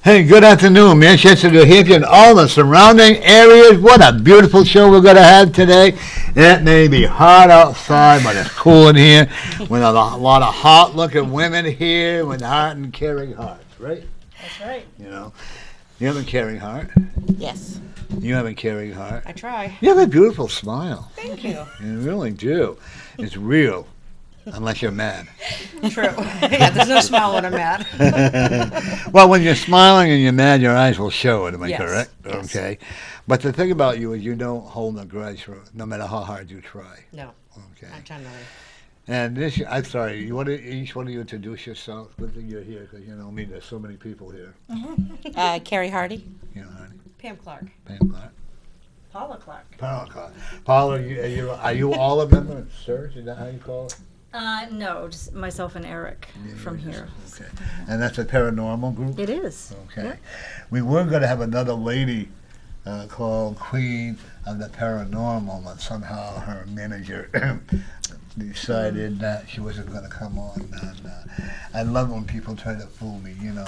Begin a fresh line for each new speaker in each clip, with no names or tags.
Hey, good afternoon, Manchester, New Hampshire, and all the surrounding areas. What a beautiful show we're going to have today. It may be hot outside, but it's cool in here. With a lot of hot-looking women here with heart and caring hearts, right?
That's right.
You know, you have a caring heart.
Yes,
You have a caring heart.
I try.
You have a beautiful smile.
Thank you.
You really do. It's real, unless you're mad.
True. Yeah, there's no smile when I'm mad.
Well, when you're smiling and you're mad, your eyes will show it. Am I
Yes,
correct?
yes.
Okay. But the thing about you is you don't hold a grudge for no matter how hard you try.
No,
Okay.
not generally.
And this, I'm sorry. You want to each one of you introduce yourself? Good thing you're here because you know me. There's so many people here.
Carrie Hardy.
You know, honey.
Pam Clark.
Pam Clark.
Paula Clark.
Paula Clark. Paula, are you all of them? Sir, is that how you call it?
No, just myself and Eric from here.
Okay. And that's a paranormal group.
It is.
Okay.
Yep.
We were going to have another lady called Queen of the Paranormal, but somehow her manager decided that she wasn't going to come on. And I love when people try to fool me, you know.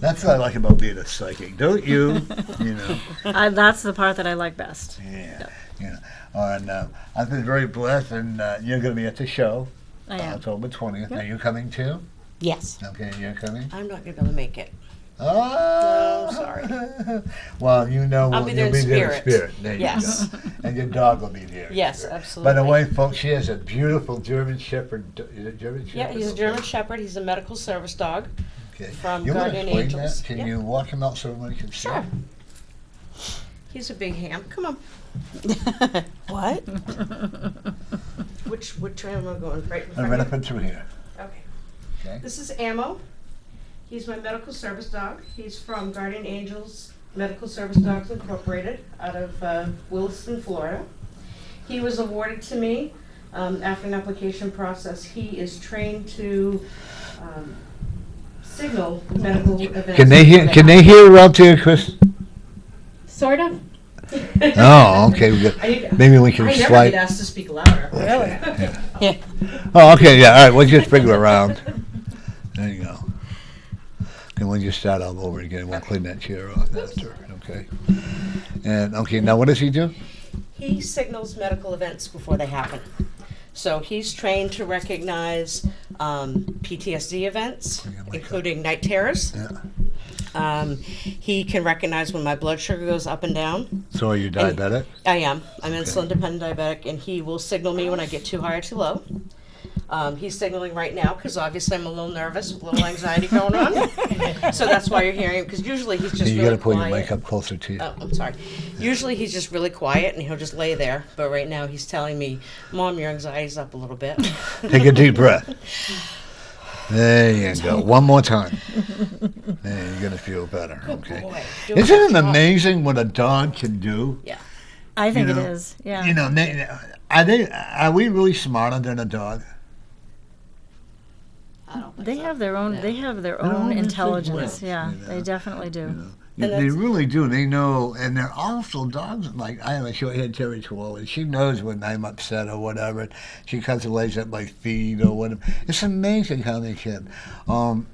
That's what I like about being a psychic, don't you? You know.
That's the part that I like best.
Yeah.
Yep.
You know. And I've been very blessed, and you're going to be at the show.
I am.
October 20th.
Yep.
Are you coming too?
Yes.
Okay, you're coming?
I'm not going to be able to make it.
Oh,
No, sorry.
Well, you know,
I'll be
you'll
there in
there in
spirit.
spirit. There
Yes.
you go. And your dog will be there. in
Yes,
spirit.
absolutely.
By the way, folks, she has a beautiful German Shepherd. Is it German Shepherd?
Yeah, he's a German Shepherd. He's a medical service dog.
Okay.
from
You want to
Guardian
explain
Angels.
that? Can
Yeah.
you walk him out so everyone can see?
Sure. He's a big ham. Come on. What? Which way am I going? Right in
I'm
front
right
of
up and through here.
you? Okay.
Okay.
This is Ammo. He's my medical service dog. He's from Guardian Angels Medical Service Dogs Incorporated out of Williston, Florida. He was awarded to me after an application process. He is trained to signal medical events.
Can they hear? Can they hear her up there, Chris?
Sort of.
Oh, okay. We got, maybe we can
I never
slide.
get asked to speak louder.
Really?
Yeah.
Oh, okay. Yeah. All right. We'll just bring her around. There you go. And we'll just start all over again. We'll clean that chair off after. Okay. And okay. Now, what does he do?
He signals medical events before they happen. So he's trained to recognize PTSD events,
Yeah, my
including night terrors.
Yeah.
He can recognize when my blood sugar goes up and down.
So are you diabetic?
I am. I'm
Okay.
insulin dependent diabetic, and he will signal me when I get too high or too low. He's signaling right now because obviously I'm a little nervous with a little anxiety going on. So that's why you're hearing him, because usually he's just
You
really
got to pull
quiet.
your mic up closer to you.
Oh, I'm sorry. Usually he's just really quiet and he'll just lay there. But right now he's telling me, Mom, your anxiety's up a little bit.
Take a deep breath. There you go. One more time. There, you're gonna feel better. Okay.
Boy, doing
Isn't it
my job.
amazing what a dog can do?
Yeah.
I think
You
it
know,
is. Yeah.
You know, are we really smarter than a dog?
I don't think
They
so.
have their own.
Yeah.
They have their
Their own
own
big
intelligence.
brains,
Yeah,
you know.
they definitely do.
You know,
And
they
that's-
really do. They know, and they're also dogs. Like I have a short-haired terrier chihuahua, and she knows when I'm upset or whatever. She comes and lays at my feet or whatever. It's amazing how they can. And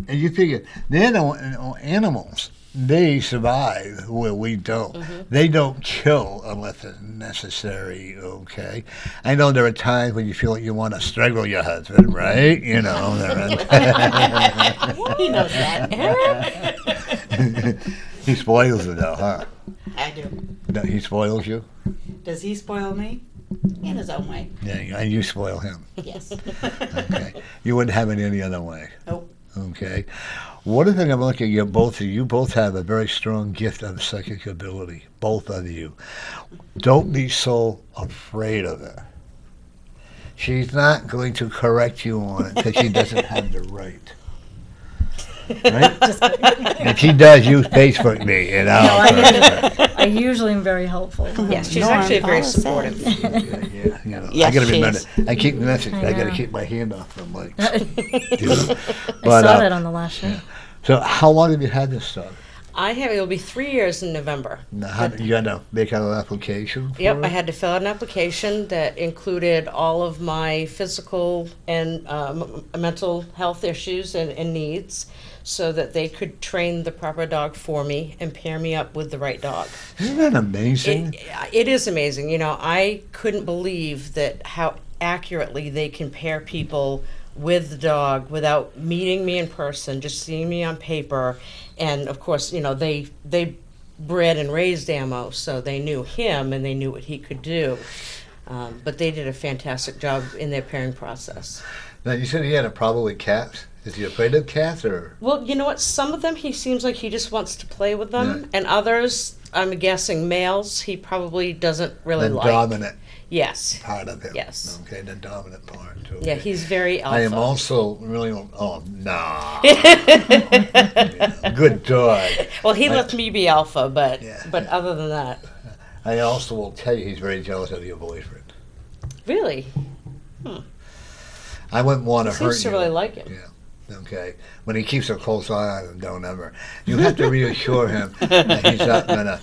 you figure they're the animals. They survive where we don't. They don't kill unless it's necessary. Okay. I know there are times when you feel like you want to strangle your husband, right? You know.
He knows that.
He spoils it though, huh?
I do.
No, he spoils you?
Does he spoil me?
In his own way.
Yeah, and you spoil him.
Yes.
Okay. You wouldn't have it any other way.
Nope.
Okay. One thing I'm looking at, you both have a very strong gift of psychic ability. Both of you. Don't be so afraid of it. She's not going to correct you on it because she doesn't have the right. Right? If she does, use Facebook me, and
I usually am very helpful.
Yes, she's
Norm
actually very
Paula
supportive.
Yeah, you know,
Yes,
I gotta
she
remember.
is.
I keep the message. I gotta
know.
keep my hand off the mic.
I
You know.
saw
But,
that on the last show.
so, how long have you had this stuff?
It'll be 3 years in November.
Now, you got to make out an application. For
Yep,
it?
I had to fill out an application that included all of my physical and mental health issues and needs. so that they could train the proper dog for me and pair me up with the right dog.
Isn't that amazing?
It is amazing. You know, I couldn't believe that how accurately they can pair people with the dog without meeting me in person, just seeing me on paper. And of course, you know, they bred and raised Ammo, so they knew him and they knew what he could do. But they did a fantastic job in their pairing process.
Now, you said he had a problem with cats. Is he afraid of cats, or?
Well, you know what? Some of them, he seems like he just wants to play with them.
Yeah.
And others, I'm guessing males, he probably doesn't really
The
like.
dominant
Yes.
part of him.
Yes.
Okay, the dominant part, too.
Yeah, he's very alpha.
I am also really, oh, nah. Good dog.
Well, he lets me be alpha, but
Yeah.
other than that,
I also will tell you he's very jealous of your boyfriend.
really,
I wouldn't want
he
to hurt
seems to
you.
really like him.
Yeah. Okay. When he keeps a close eye on him, don't ever. You have to reassure him that he's not going to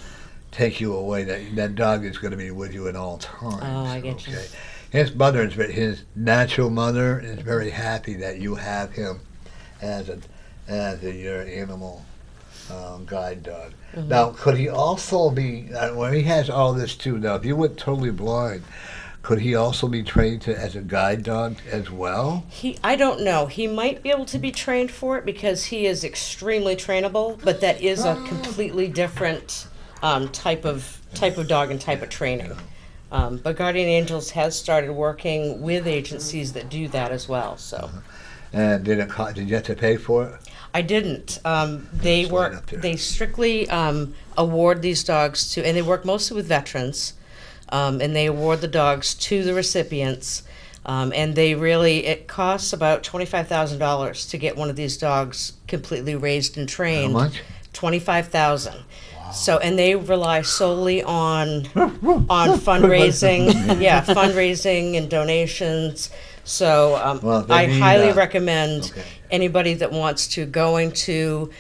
take you away. That dog is going to be with you at all times.
Oh, I get you.
His mother is his natural mother is very happy that you have him as your animal guide dog.
Mm-hmm.
Now, could he also be when he has all this too? Now, if you went totally blind, could he also be trained as a guide dog as well?
I don't know. He might be able to be trained for it because he is extremely trainable, but that is a completely different type of dog and type of training. But Guardian Angels has started working with agencies that do that as well. So
And did you have to pay for it?
I didn't.
Just line up there.
They strictly award these dogs to, and they work mostly with veterans, and they award the dogs to the recipients. And it costs about $25,000 to get one of these dogs completely raised and trained.
How much?
25,000. So, and they rely solely on fundraising, fundraising and donations. So,
Well, they
I
need,
highly recommend
okay.
anybody that wants to going to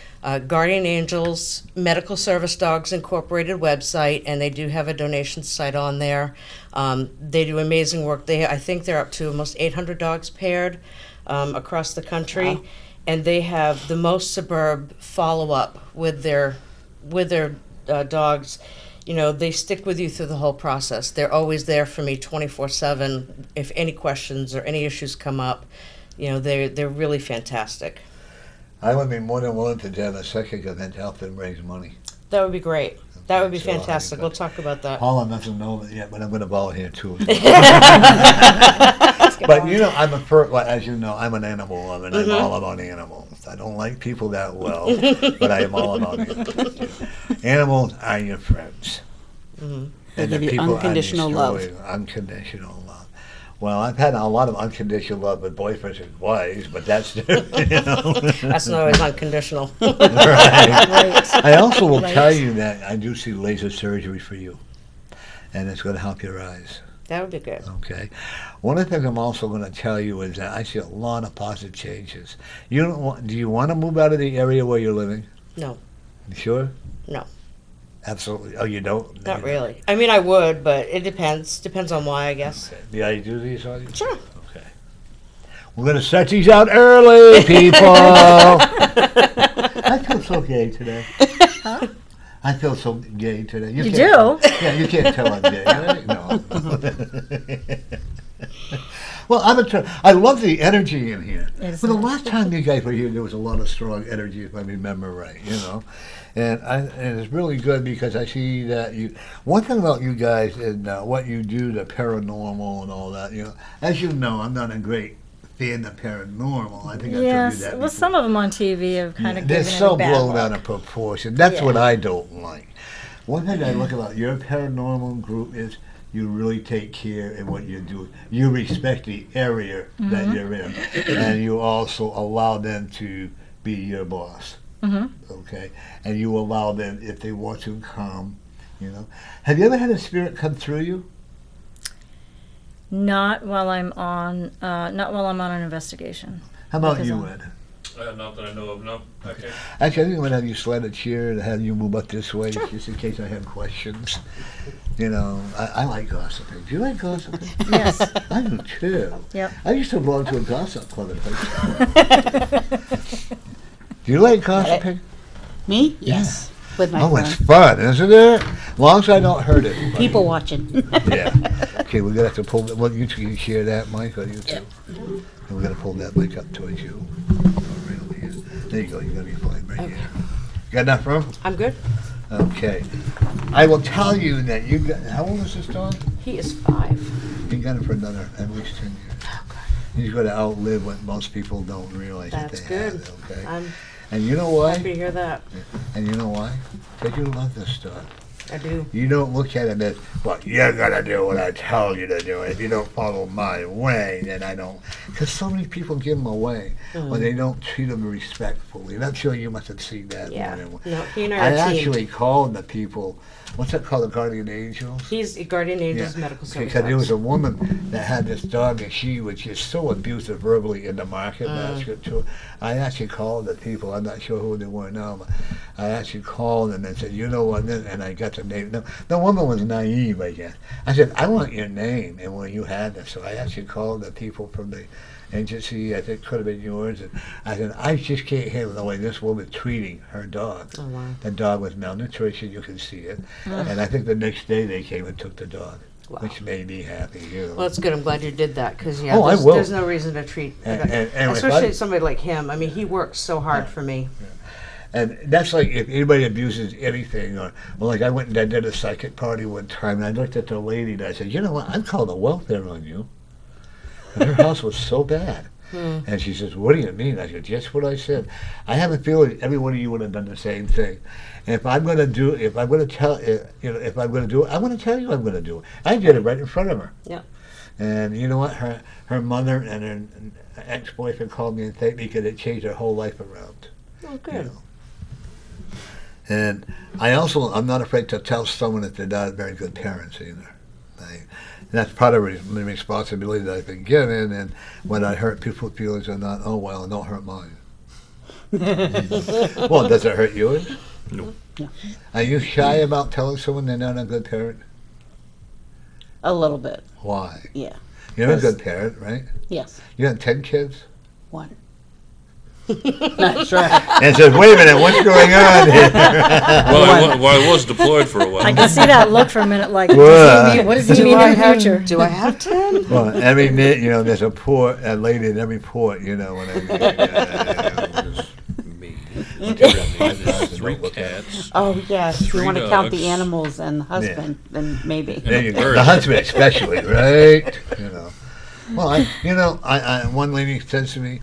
Guardian Angels Medical Service Dogs Incorporated website, and they do have a donation site on there. They do amazing work. I think they're up to almost 800 dogs paired across the country.
Wow.
And they have the most superb follow-up with their dogs. You know, they stick with you through the whole process. They're always there for me 24/7. If any questions or any issues come up, you know, they're really fantastic.
I would be more than willing to have a second event to help them raise money.
That would be great. That would be
So,
fantastic. We'll talk about that.
Paula doesn't know it yet, but I'm going to volunteer too. But you know, as you know, I'm an animal lover, and I'm all about animals. I don't like people that well, but I am all about animals. Animals are your friends.
They
And
give
the
you
people
unconditional love.
Unconditional love. Well, I've had a lot of unconditional love with boyfriends and wives, but that's different, you know.
That's not always unconditional.
Right.
Right.
I also will
Right.
tell you that I do see laser surgery for you, and it's going to help your eyes.
That would be good.
Okay. One of the things I'm also going to tell you is that I see a lot of positive changes. Do you want to move out of the area where you're living?
No,
You sure?
no,
Absolutely. Oh, you don't?
not really. I mean, I would, but it depends. Depends on why, I guess.
Okay. Yeah, you do these on you?
Sure.
Okay. We're going to start these out early, people. I feel so gay today.
Huh?
I feel so gay today.
You
can't-
do?
Yeah, you can't tell I'm gay, right? No. Well, I love the energy in here.
It's
But the
nice.
last time you guys were here, there was a lot of strong energy, if I remember right, you know. And it's really good because I see that one thing about you guys and what you do, the paranormal and all that, you know. As you know, I'm not a great fan of paranormal. I think I told you
Yes.
that
Well,
before.
some of them on TV have kind of
They're
given
so
it a bad
blown
look.
out of proportion. That's
Yeah.
what I don't like. One thing I look about your paranormal group is you really take care in what you do. You respect the area that you're in, and you also allow them to be your boss. Okay, and you allow them if they want to come. You know, have you ever had a spirit come through you?
Not while I'm on an investigation.
How about
Because
you,
I'm-
Ed?
Not that I know of, no. Okay.
Actually, I think I'm going to have you slide a chair to have you move up this way, just in case I have questions. You know, I like gossiping. Do you like gossiping?
Yes.
I do too.
Yep.
I used to belong to a gossip club in high school. Do you like gossip? Pig?
Me? Yes. With my
Oh, it's
friend.
fun, isn't it? As long as I don't hurt it.
People watching.
Yeah. Okay, we're gonna have to pull that. Well, you two can share that mic, or you two.
Yep.
And we're gonna pull that mic up towards you. Right over here. There you go. You're gonna be fine right here. Got enough room?
I'm good.
Okay. I will tell you that you got. How old is this dog?
He is 5.
You got him for another at least 10 years. He's going to outlive what most people don't realize
That's
that they
good.
have. Okay.
I'm
And you know why?
happy to hear that.
And you know why? Because you love this dog.
I do.
You don't look at him as, well, you're going to do what I tell you to do. If you don't follow my way, then I don't. Because so many people give them away when they don't treat them respectfully. And I'm sure you must have seen that
Yeah.
more than one.
No, he and I
I
are teamed.
actually called the people, what's that called, the Guardian Angels?
He's a Guardian Angels Medical Service.
Because there
Dogs.
was a woman that had this dog, and she was just so abusive verbally in the market basket to her. I actually called the people. I'm not sure who they were now, but I actually called them and said, you know what? And I got the name. No, the woman was naive, I guess. I said, I want your name and where you had this. So I actually called the people from the agency. I think it could have been yours. And I said, I just can't handle the way this woman's treating her dog.
Oh, wow.
The dog was malnutrition. You can see it. And I think the next day they came and took the dog.
Wow.
Which made me happy, you know.
Well, it's good. I'm glad you did that because
Oh, I will.
there's no reason to treat,
And if
especially
I-
somebody like him. I mean, he works so hard for me.
And that's like if anybody abuses anything, or well, like I went and I did a psychic party one time, and I looked at the lady and I said, you know what, I'd call the welfare on you. And her house was so bad. And she says, what do you mean? I said, just what I said. I have a feeling every one of you would have done the same thing. And if I'm going to do, if I'm going to tell, if I'm going to do it, I'm going to tell you I'm going to do it. I did it right in front of her.
Yeah.
And you know what? Her mother and her ex-boyfriend called me and thanked me because it changed her whole life around.
Oh,
You
good.
know. And I'm not afraid to tell someone that they're not very good parents either. That's part of the responsibility that I've been given, and when I hurt people's feelings or not, oh well, don't hurt mine. Well, does it hurt yours?
No.
Are you shy about telling someone they're not a good parent?
A little bit.
Why?
Yeah.
You're a
Yes.
good parent, right?
Yes.
You have 10 kids?
One. Not sure.
And says, wait a minute, what's going on here?
Well, I was deployed for a while.
I can see that look for a minute, like,
What?
what does he mean in the future?
Do I have 10?
Well, there's a lady in every port, you know what I mean?
Me.
There's
3 cats.
Oh, yes. You
3
want to count the
dogs.
animals and the husband, then maybe.
There you go.
Bird.
The husband especially, right? You know. Well, I one lady says to me,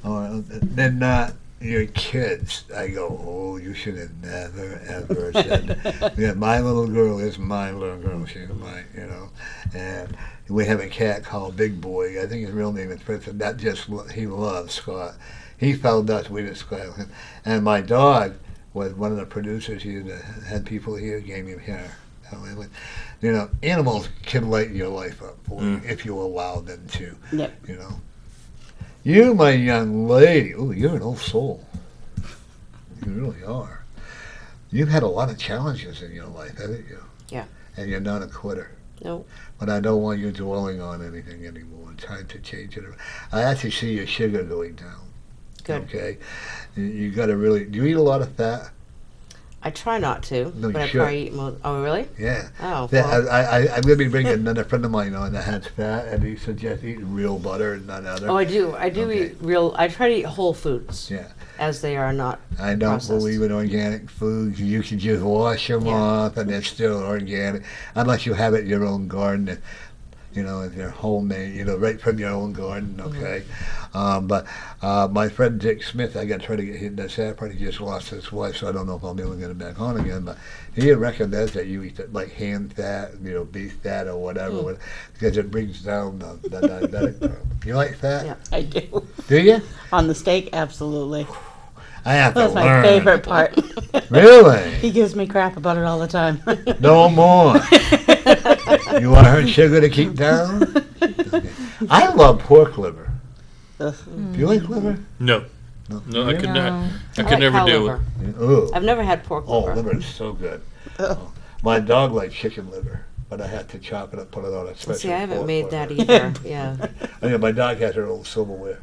"Oh, they're not your kids." I go, "Oh, you should have never ever said." Yeah, my little girl is my little girl. She's mine, you know. And we have a cat called Big Boy. I think his real name is Prince, and that just he loves Scott. He found us. We just Scott. And my dog was one of the producers here that had people here, gave him hair. You know, animals can lighten your life up for you if you allow them to.
Yep.
You know. You, my young lady, ooh, you're an old soul. You really are. You've had a lot of challenges in your life, haven't you?
Yeah.
And you're not a quitter.
No.
But I don't want you dwelling on anything anymore. It's time to change it. I actually see your sugar going down.
Good.
Okay? You got to really, do you eat a lot of fat?
I try not to,
No,
but
you
I
should.
probably eat most. Oh, really?
Yeah.
Oh,
That-
well.
I'm going to be bringing another friend of mine on that has fat, and he suggests eating real butter and not other.
Oh, I do. I do
Okay.
eat real. I try to eat whole foods.
Yeah.
As they are not.
I don't
processed.
believe in organic foods. You can just wash them
Yeah.
off, and they're still organic, unless you have it in your own garden. You know, if they're homemade, you know, right from your own garden, okay? But my friend Dick Smith, I got to try to get him to that part. He just lost his wife, so I don't know if I'll be able to get him back on again. But he recommends that you eat like ham fat, you know, beef fat or whatever, because it brings down the diabetic problem. You like fat?
Yeah.
I do.
Do you?
On the steak, absolutely.
I have to
That's my
learn.
favorite part.
Really?
He gives me crap about it all the time.
No more. You want her sugar to keep down? Okay. I love pork liver.
Ugh.
Do you like liver?
No. No, I could not. I could never
cow
do
liver.
it.
Ooh.
I've never had pork
Oh,
liver.
liver is so good.
Ugh.
Oh. My dog likes chicken liver, but I had to chop it up, put it on a special
See, I haven't
fork
made
for
that
her.
either. Yeah.
Oh, yeah, my dog has her own silverware.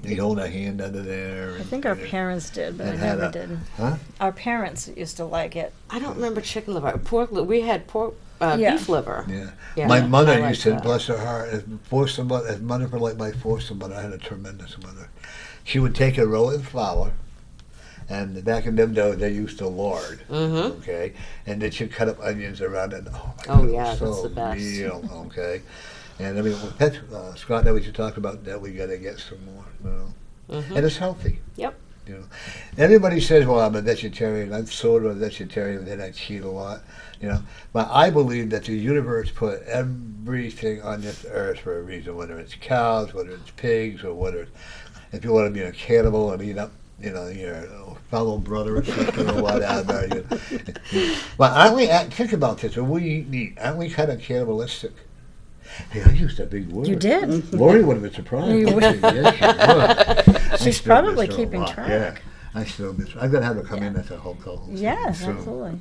He'd hold a hand under there.
I think our parents did, but I
and had
never
a-
did.
Huh?
Our parents used to like it.
I don't remember chicken liver. Pork. We had pork,
Yeah.
beef liver.
Yeah.
Yeah,
My mother
I like
used to,
that.
bless her heart, as mother for like my foster mother, I had a tremendous mother. She would take a roll of flour, and back in them days they used to lard,
Mm-hmm.
okay? And then she'd cut up onions around it. Oh, my
Oh,
God, it
yeah,
was
that's
so
the best.
meal, okay? And I mean, Scott, that we should talk about that. We got to get some more, you know?
Mm-hmm.
And it's healthy.
Yep.
You know, everybody says, "Well, I'm a vegetarian. I'm sort of a vegetarian, and then I cheat a lot." You know, but I believe that the universe put everything on this earth for a reason. Whether it's cows, whether it's pigs, or whether it's, if you want to be a cannibal and eat up, you know, your fellow brother or sister or whatever. But aren't we? Think about this: when we eat meat, aren't we kind of cannibalistic? Hey, I used a big word.
You did.
Lori would have been surprised.
You would.
Yes, she would. I
She's
still
probably
miss her a
keeping
lot,
track.
Yeah, I still miss her. I'm going to have her come in as a whole co-host.
Yes,
soon.
absolutely.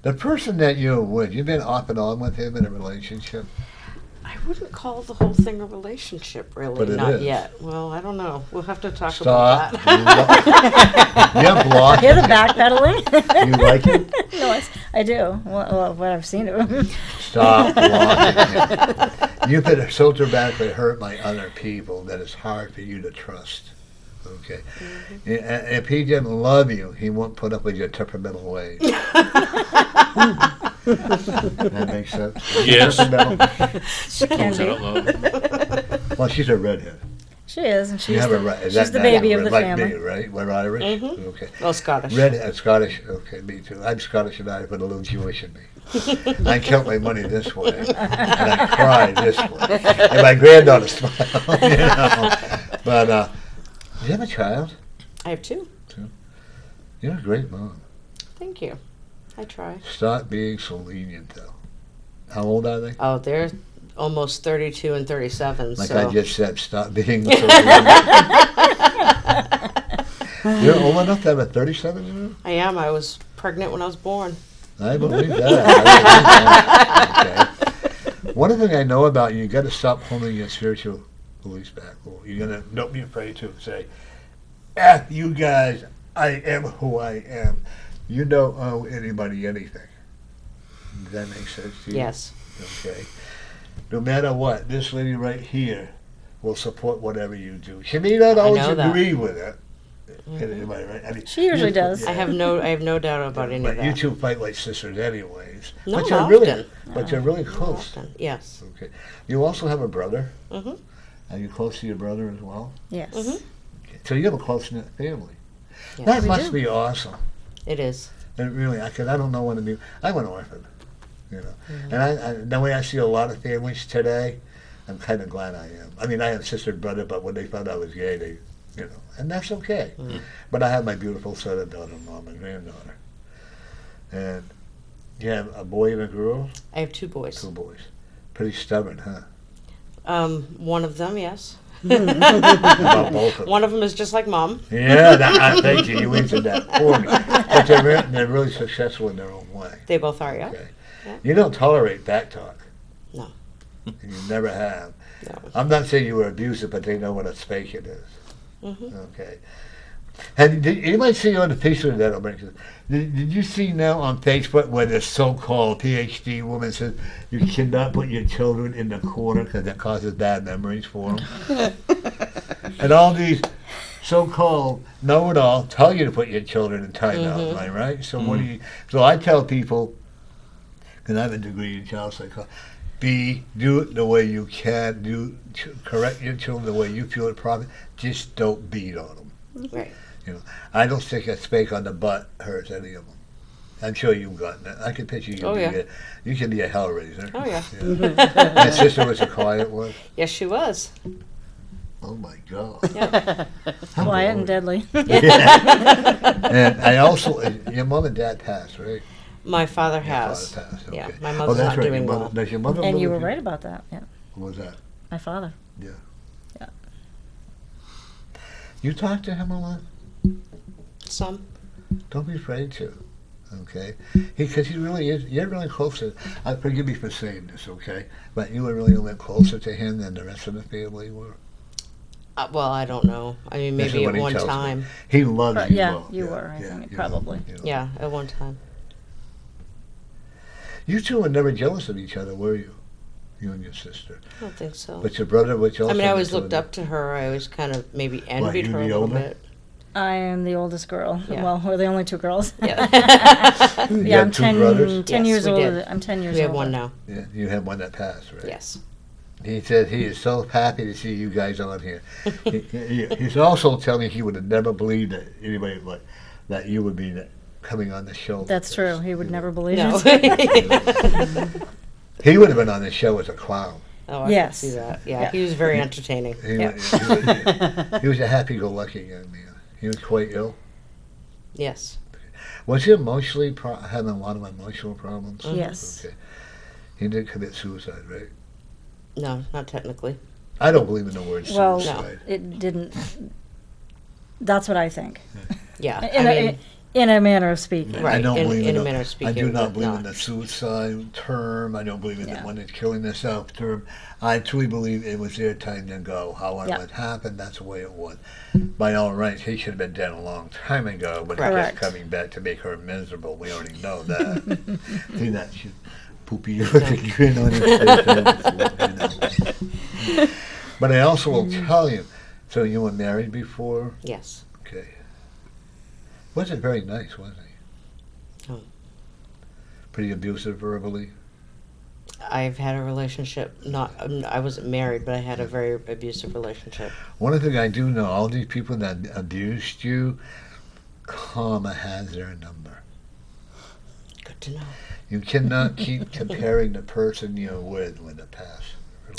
The person that you're with, you've been off and on with him in a relationship.
I wouldn't call the whole thing a relationship, really.
But it
Not
is.
yet. Well, I don't know. We'll have to talk
Stop.
about that.
You're blocked.
Hear the backpedaling?
You like it?
No, I do. Well, what I've seen of him.
Stop blocking him. You've been so dramatically hurt by other people that it's hard for you to trust. Okay. If he didn't love you, he won't put up with your temperamental ways. That makes sense?
Yes.
Temperamental.
She can
Was that out
be.
loud?
Well, she's a redhead.
She is, and
You
she's
have a
the,
red. Is
she's
that
the
not
baby of
red
the
like
family.
me, right? We're Irish.
Mhm.
Okay.
Well, Scottish.
Red, Scottish. Okay, me too. I'm Scottish and Irish, but a little Jewish in me. I count my money this way, and I cry this way, and my granddaughter smiles. You know. But do you have a child?
I have two.
You're a great mom.
Thank you. I try.
Stop being so lenient, though. How old are they?
Oh, they're almost 32 and 37.
Like
so
I just said, stop being so lenient. You're old enough to have a 37-year-old?
I am. I was pregnant when I was born.
I believe that. Okay. One of the things I know about you got to stop holding your spiritual beliefs back. Well, you're going to, don't be afraid to say, F you guys, I am who I am. You don't owe anybody anything. Does that make sense to you?
Yes.
Okay. No matter what, this lady right here will support whatever you do. She may not
I
always
know that.
agree with it. Am I right? I mean,
She usually
you-
does.
yeah.
I have no doubt about any of
But you
that.
two fight like sisters anyways.
No,
but you're
not
really,
often.
but you're really
Not
close.
often. Yes.
Okay. You also have a brother.
Mhm.
Are you close to your brother as well?
Yes.
Mhm.
Okay. So you have a close-knit family.
Yes.
That
We
must
do.
be awesome.
It is.
And really, because I don't know what to do. I'm an orphan, you know.
Mm-hmm.
And I, the way I see a lot of families today, I'm kind of glad I am. I mean, I have sister and brother, but when they found I was gay, they, you know, and that's okay.
Mm-hmm.
But I have my beautiful son and daughter-in-law, my granddaughter. And you have a boy and a girl?
I have two boys.
Two boys. Pretty stubborn, huh?
One of them, yes.
About both of them.
One of them is just like Mom.
Yeah, thank you. You answered that for me. But they're really successful in their own way.
They both are, yeah.
Okay.
Yeah.
You don't tolerate back talk.
No.
And you never have.
No.
I'm not saying you were abusive, but they know what a spanking is.
Mm-hmm.
Okay. And you might see on the Facebook that'll bring you. Did you see now on Facebook where this so-called PhD woman says you cannot put your children in the corner because that causes bad memories for them? And all these so-called know-it-all tell you to put your children in timeout, am I right? So what do you? So I tell people, because I have a degree in child psychology, do it the way you can, correct your children the way you feel it proper. Just don't beat on them.
Right.
You know, I don't think a spank on the butt hurts any of them. I'm sure you've gotten it. I can picture you.
Oh, yeah.
You can be a hellraiser.
Oh, yeah.
My sister was a quiet one.
Yes, she was.
Oh my God.
Yeah.
How
Quiet and
old?
deadly.
And I also, your mom and dad passed, right?
My father
Your
has.
father passed.
Yeah,
Okay.
my mother's
that's
not
right.
doing
Your mother,
well.
Does your mother
And
live
you were
with
right about that. Yeah.
What was that?
My father.
You talk to him a lot?
Some.
Don't be afraid to. Okay? Because he really is, you're really close to, forgive me for saying this, okay? But you were really a little closer to him than the rest of the family were.
Well, I don't know. I mean,
This is
maybe
what
at
he
one
tells me.
time.
He loves you
Yeah,
both.
you were, I think,
you
probably.
know.
Yeah, at one time.
You two were never jealous of each other, were you? You and your sister.
I don't think so.
But your brother was jealous
I mean,
of
I always
each other.
looked up to her. I always kind of maybe envied
you
her a
the
little
older?
bit.
I am the oldest girl.
Yeah.
Well, we're the only two girls.
Yeah.
You
Yeah,
had
I'm
two
10,
brothers?
10
Yes,
years
we
older.
did.
I'm 10 years
We have
older.
one now.
Yeah, you had one that passed, right?
Yes.
He said he is so happy to see you guys on here. He's also telling me he would have never believed that anybody that you would be coming on the show.
That's true. He would never believe
No.
it.
He would have been on the show as a clown.
Oh, I
Yes.
can see that. Yeah,
Yeah.
he was very entertaining.
He,
Yeah.
he was a happy-go-lucky young man. He was quite ill.
Yes.
Was he emotionally having a lot of emotional problems?
Yes.
Okay. He did commit suicide, right?
No, not technically.
I don't believe in the word
Well,
suicide.
it didn't. That's what I think.
Yeah.
In,
I
a,
mean,
in a manner of speaking.
Right,
I don't
in-
believe
in a
the-
manner of
I
speaking,
do not
but
believe in
not.
the suicide term. I don't believe in
Yeah.
the one that's killing themselves term. I truly believe it was their time to go. However
Yeah.
it happened, that's the way it was. By all rights, he should have been dead a long time ago, but he's
Correct.
just coming back to make her miserable. We already know that. See that shit, poopy looking grin on his face. You know. But I also will tell you, so you were married before?
Yes.
Okay. Wasn't very nice, was he?
No.
Pretty abusive verbally?
I've had a relationship, I wasn't married, but I had a very abusive relationship.
One thing I do know, all these people that abused you, karma has their number.
Good to know.
You cannot keep comparing the person you're with the past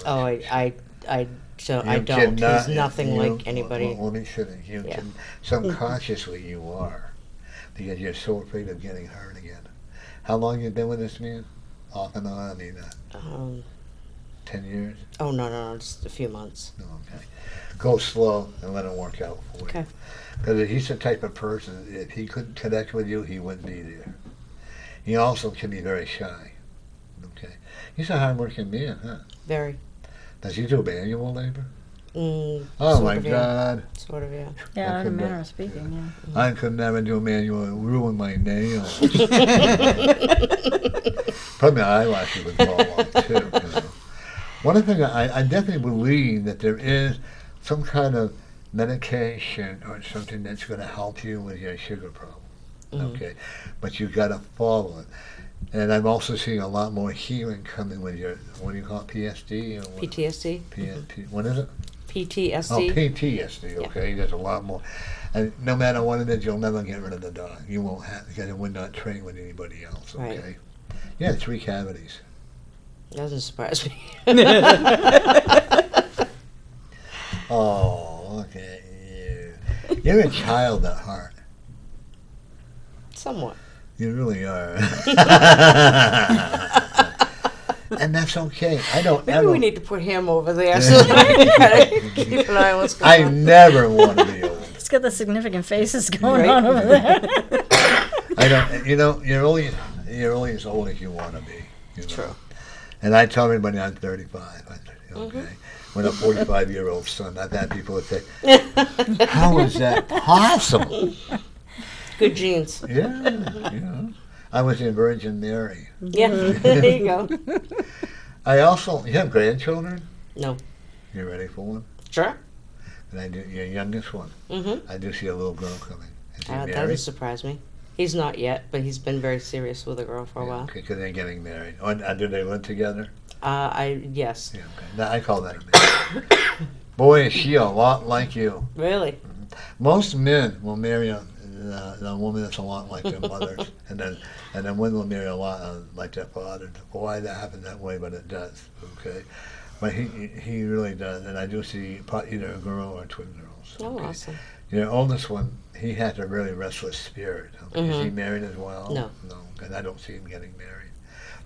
Oh,
relationship.
I don't. I
You
don't.
cannot-
He's nothing
you-
like anybody.
Well, let me finish. You
Yeah.
can, subconsciously you are, because you're so afraid of getting hurt again. How long you been with this man? Off and on, I mean, 10 years?
Oh, no, just a few months.
No, okay. Go slow and let it work out for you.
Okay.
Because he's the type of person, if he couldn't connect with you, he wouldn't be there. He also can be very shy. Okay. He's a hard-working man, huh?
Very.
Does he do manual labor?
Mm,
Oh,
sort
my
of, yeah.
God.
Sort of, yeah.
Yeah, in a
could
manner
be.
of speaking,
I could never do manual. It would ruin my nails. Probably my eyelashes would fall off, too. You know. One thing, I definitely believe that there is some kind of medication or something that's going to help you with your sugar problem. Okay, but you got to follow it. And I'm also seeing a lot more healing coming with your, what do you call it, PSD? Or what?
PTSD.
What is it?
PTSD.
Oh, PTSD, okay, there's a lot more. And no matter what it is, you'll never get rid of the dog. You won't have, because it would not train with anybody else, okay?
Right.
Yeah, 3 cavities.
Doesn't surprise me.
Oh, look at you. You're a child at heart.
Somewhat.
You really are. And that's okay. I don't
Maybe
ever.
we need to put him over there so that I can kind of keep an eye on what's
I
going on.
never want to be old.
It's got the significant faces going
Right.
on over there.
I don't. You know, you're only as old as you want to be. You know?
True.
And I tell everybody I'm 35. Okay. With a 45-year-old son, I've had people that say, "How is that possible?"
Good genes.
Yeah, you know. I was in Virgin Mary.
Yeah, there you go.
I also, you have grandchildren?
No.
You ready for one?
Sure.
And I do, your youngest one.
Mm-hmm.
I do see a little girl coming. Is he
That
married?
doesn't surprise me. He's not yet, but he's been very serious with a girl for a while.
Okay, because they're getting married. Oh, and do they live together?
Yes.
Yeah, okay. Now, I call that a marriage. Boy, is she a lot like you.
Really?
Most men will marry a woman that's a lot like their mothers, and then women will marry a lot like their father. Why that happened that way, but it does. Okay, but he really does, and I do see either a girl or twin girls.
Oh,
Okay?
awesome.
Your oldest one, he has a really restless spirit. Okay? Is he
Mhm.
married as well?
No.
No, and I don't see him getting married.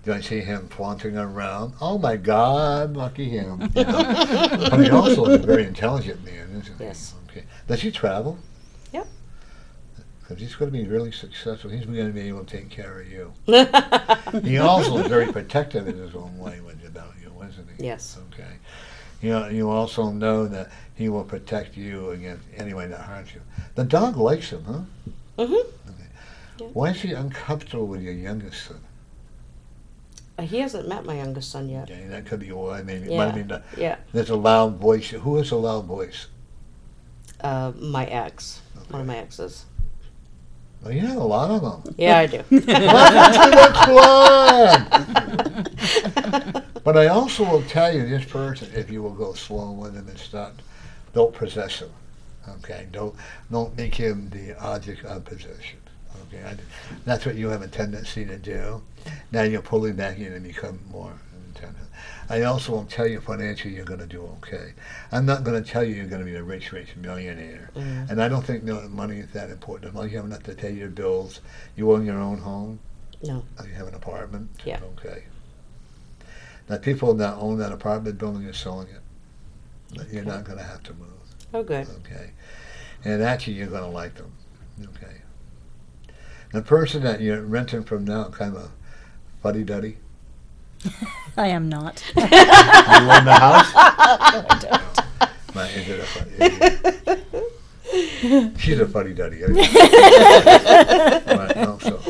Do I see him flaunting around? Oh my God, lucky him. You know? But he also is a very intelligent man, isn't he?
Yes.
Okay. Does he travel?
Yep.
Because he's going to be really successful. He's going to be able to take care of you. He also is very protective in his own way about you, isn't he?
Yes.
Okay. You also know that he will protect you against anyone that harms you. The dog likes him, huh?
Mm-hmm.
Why is he uncomfortable with your youngest son?
He hasn't met my youngest son yet.
Okay, that could be why. Maybe.
Yeah.
I mean,
Yeah.
there's a loud voice. Who has a loud voice?
My ex. One of my exes.
Well, you have a lot of them.
Yeah, I do.
Welcome to the club. But I also will tell you, this person, if you will go slow with him and stop, don't possess him. Okay, don't make him the object of possession. Okay, that's what you have a tendency to do. Now you're pulling back in and become more intense. I also will tell you financially you're going to do okay. I'm not going to tell you you're going to be a rich millionaire.
Mm.
And I don't think money is that important. As long as you have enough to pay your bills, you own your own home.
No.
You have an apartment.
Yeah.
Okay. Now people that own that apartment building are selling it. But you're not going to have to move.
Oh, good.
Okay. And actually you're going to like them. Okay. The person that you're renting from now, kind of a fuddy-duddy.
I am not.
You own the house?
No, I don't.
Is it a fuddy? She's a fuddy-duddy. Right, no, so.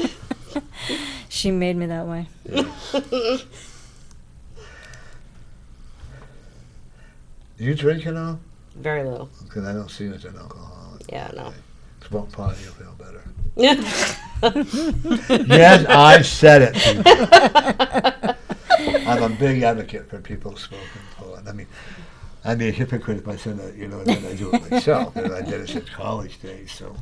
She made me that way.
Yeah. Do you drink at all?
Very little.
Because I don't see you as an alcoholic.
Yeah, no.
Okay. Smoke pot, you'll feel better.
Yeah.
Yes, I said it. I'm a big advocate for people smoking pot. I mean, I'd be a hypocrite if I said that, that I do it myself. And I did it since college days, so.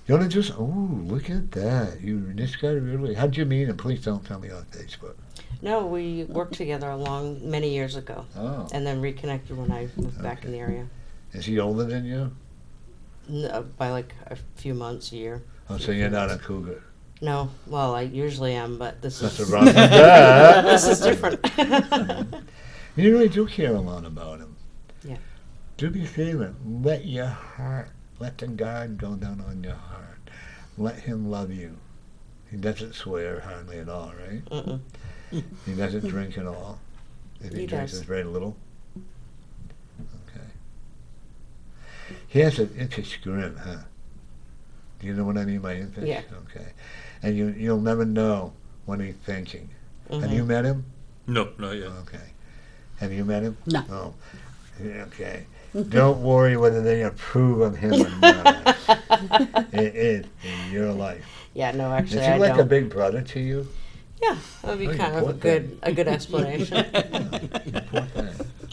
You want to just, look at that. This guy really, how'd you meet him? Please don't tell me on Facebook.
No, we worked together many years ago.
Oh.
And then reconnected when I moved back in the area.
Is he older than you?
No, by like a few months, a year.
Oh, so you're not a cougar.
No, well, I usually am, but this
Nothing
is
wrong with that.
this is different.
You really do care a lot about him.
Yeah.
Do me a favor. Let the guard go down on your heart. Let him love you. He doesn't swear hardly at all, right?
Mm-mm.
He doesn't drink at all. If he
He
drinks,
does.
it's very little. Okay. He has an impish grin, huh? Do you know what I mean by impish?
Yeah.
Okay. And you'll never know when he's thinking. Have you met him?
No, not yet.
Okay. Have you met him?
No.
Oh. Yeah, okay. Don't worry whether they approve of him or not. It is in your life.
Yeah, no,
Is
actually,
he
I
like
don't.
a big brother to you?
Yeah, that would be
Oh, you
kind of
poor thing.
a good explanation.
Poor thing.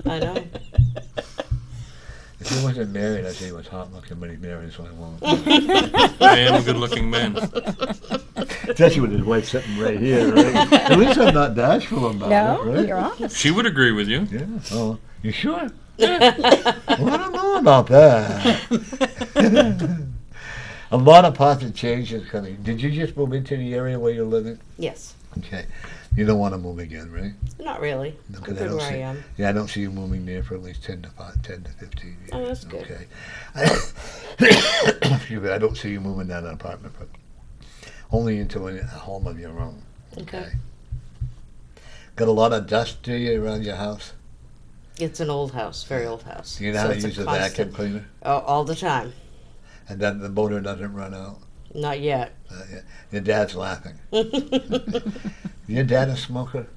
I know.
If he wasn't married, I'd say he was hot looking, but he's married, so I won't.
I am a good-looking man.
Especially with his wife sitting right here, right? At least I'm not bashful about
No,
it, right?
you're honest.
She would agree with you.
Yeah. Oh, you sure? Well, I don't know about that. A lot of positive changes coming. Did you just move into the area where you're living?
Yes.
Okay. You don't want to move again, right?
Not really.
No,
I'm
'cause
good where I am.
Yeah, I don't see you moving there for at least 10 to 15 years.
Oh, that's good.
Okay. Excuse me, I don't see you moving down an apartment, but only into a home of your own.
Okay.
Got a lot of dust, do you, around your house?
It's an old house, very old house.
Do you know how to
it's a
use a vacuum
constant-
cleaner?
Oh, all the time.
And then the motor doesn't run out?
Not yet.
Yeah. Your dad's laughing. Your dad a smoker?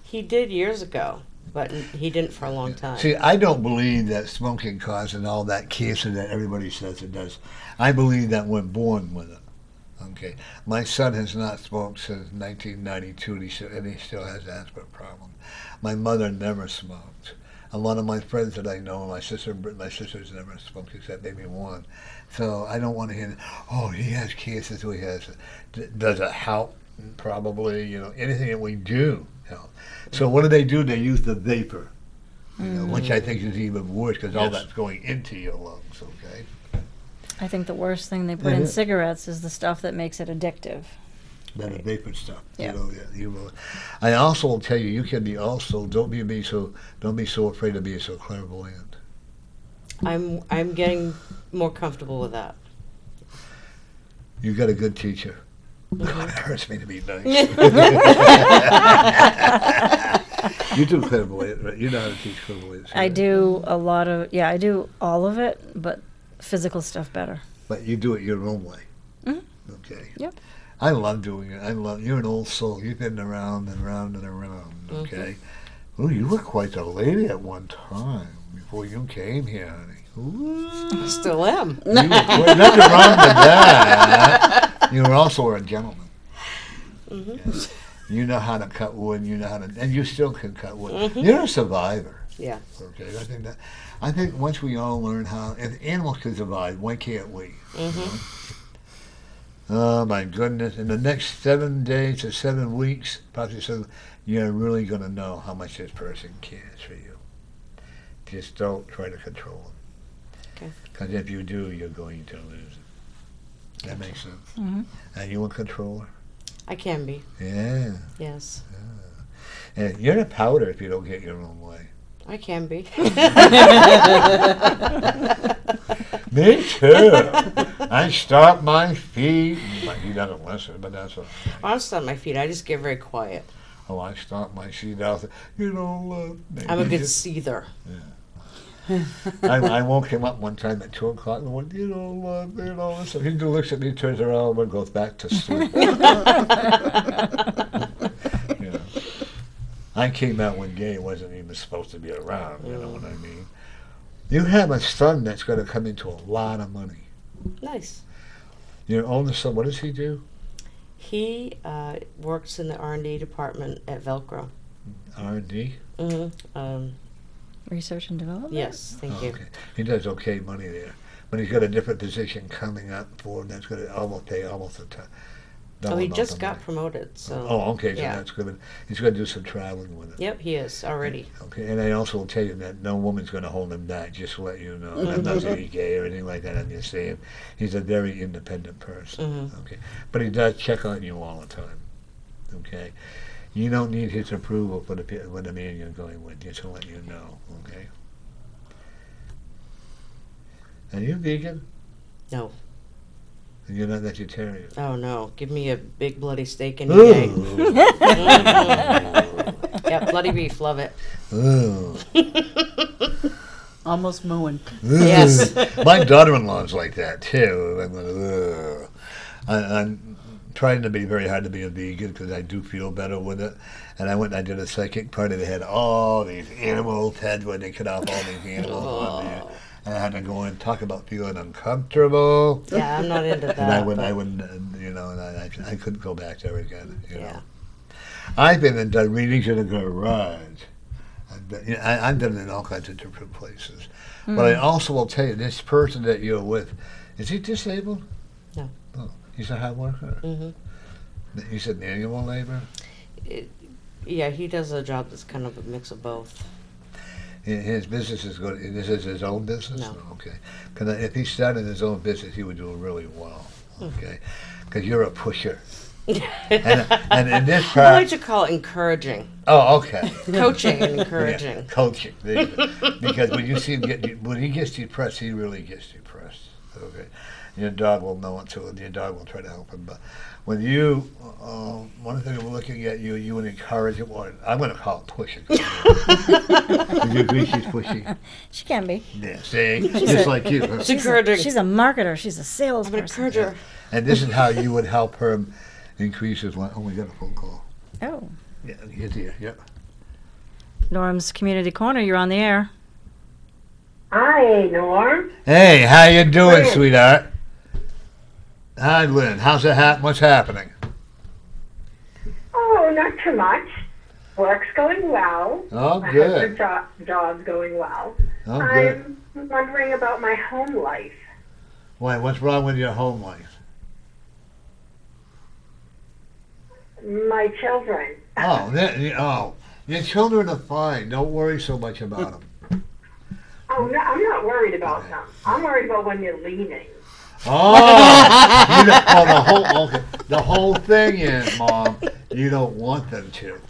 He did years ago, but he didn't for a long time.
See, I don't believe that smoking causes all that cancer that everybody says it does. I believe that we're born with it. Okay. My son has not smoked since 1992, and he still has asthma problem. My mother never smoked. A lot of my friends that I know, my sister's never smoked except maybe one. So I don't want to hear, oh, he has cancer, so he has it. Does it help? Probably, anything that we do help. So what do? They use the vapor, which I think is even worse because all
Yes.
that's going into your lungs, okay?
I think the worst thing they put in cigarettes is the stuff that makes it addictive.
That vapor stuff.
Yeah.
You will. I also will tell you, you can be also don't be so afraid to be so clairvoyant.
I'm getting more comfortable with that.
You got a good teacher. God, it hurts me to be nice. You do clairvoyance, right? You know how to teach clairvoyance.
I
right?
do a lot of, yeah, I do all of it, but physical stuff better.
But you do it your own way.
Mhm.
Okay.
Yep.
I love doing it. You're an old soul. You've been around and around and around. Okay. Oh, you were quite the lady at one time before you came here, honey. Ooh.
Still am.
You were, well, nothing wrong with that. You were also a gentleman. Yes. You know how to cut wood. You know how to, and you still can cut wood. You're a survivor.
Yeah.
Okay, I think once we all learn how, if animals can survive, why can't we? You know? Oh my goodness! In the next 7 days or 7 weeks, probably so, you're really going to know how much this person cares for you. Just don't try to control them.
Okay.
Because if you do, you're going to lose it. That makes sense.
Mm-hmm.
And you a controller?
I can be.
Yeah.
Yes.
And you're a powder if you don't get your own way.
I can be.
Me too. I stomp my feet. But he doesn't listen, but that's what.
I don't stomp my feet. I just get very quiet.
Oh, I stomp my feet out. You don't love me.
I'm a good
Just-
seether.
I woke him up one time at 2 o'clock and went, you don't love me, you know. So he looks at me, turns around, and goes back to sleep. You know. I came out when Gay wasn't even supposed to be around, you know what I mean? You have a son that's going to come into a lot of money.
Nice.
Your oldest son, what does he do?
He works in the R&D department at Velcro.
R&D?
Research and development?
Yes, thank you.
Okay. He does okay money there. But he's got a different position coming up for him that's going to almost pay almost a ton.
Oh, he just got promoted, so.
Oh, okay, so
yeah.
that's good. He's going to do some traveling with it.
Yep, he is already.
Okay, and I also will tell you that no woman's going to hold him back, just to let you know. I'm not saying he's gay or anything like that, I'm just saying he's a very independent person. Okay, but he does check on you all the time. Okay, you don't need his approval for the man you're going with, just to let you know. Okay. Are you vegan?
No.
And you're not vegetarian?
Oh, no. Give me a big bloody steak any day.
Ooh.
Yeah, bloody beef. Love it.
Ooh.
Almost mooing.
Yes.
My daughter-in-law's like that too. I'm going, ugh. I'm trying to be very hard to be a vegan because I do feel better with it. And I went and I did a psychic party. They had all these animals heads where they cut off all these animals on there. And I had to go in and talk about feeling uncomfortable.
Yeah, I'm not into that.
And I
but-
wouldn't, you know, and I couldn't go back there again. You
Yeah.
know. I've been and done readings in a garage. I've done it in all kinds of different places. But I also will tell you, this person that you're with, is he disabled?
No.
Oh, he's a hard worker. You said manual labor?
Yeah, he does a job that's kind of a mix of both.
His business is good. This is his own business?
No.
Okay. Because if he started his own business, he would do really well. Okay. Because you're a pusher. and in this
I like
part,
to call it encouraging.
oh, okay.
Coaching and
Yeah,
encouraging.
coaching. There you go. Because when you see him when he gets depressed, he really gets depressed. Okay. Your dog will know it too, and your dog will try to help him. But when you, one thing we're looking at you would encourage him. Or I'm going to call it pushing. Do you agree she's pushy?
She can be.
Yeah, see? Just like you. Huh?
It's encouraging.
She's a marketer. She's a
I'm an
salesperson.
encourager.
And this is how you would help her increase his life. Oh, we got a phone call.
Oh.
Yeah, he's here. Yep.
Norm's Community Corner, you're on the air.
Hi, Norm.
Hey, how you doing,
Lynn.
sweetheart? Hi, Lynn. How's it what's happening?
Oh, not too much. Work's going well.
Oh,
My
good.
husband's job's going well.
Oh, good.
I'm wondering about my home life.
Why, what's wrong with your home life?
My children.
Your children are fine. Don't worry so much about them.
Oh, no, I'm not worried about them. I'm worried about when you're leaving.
Oh, the whole thing is, Mom, you don't want them to.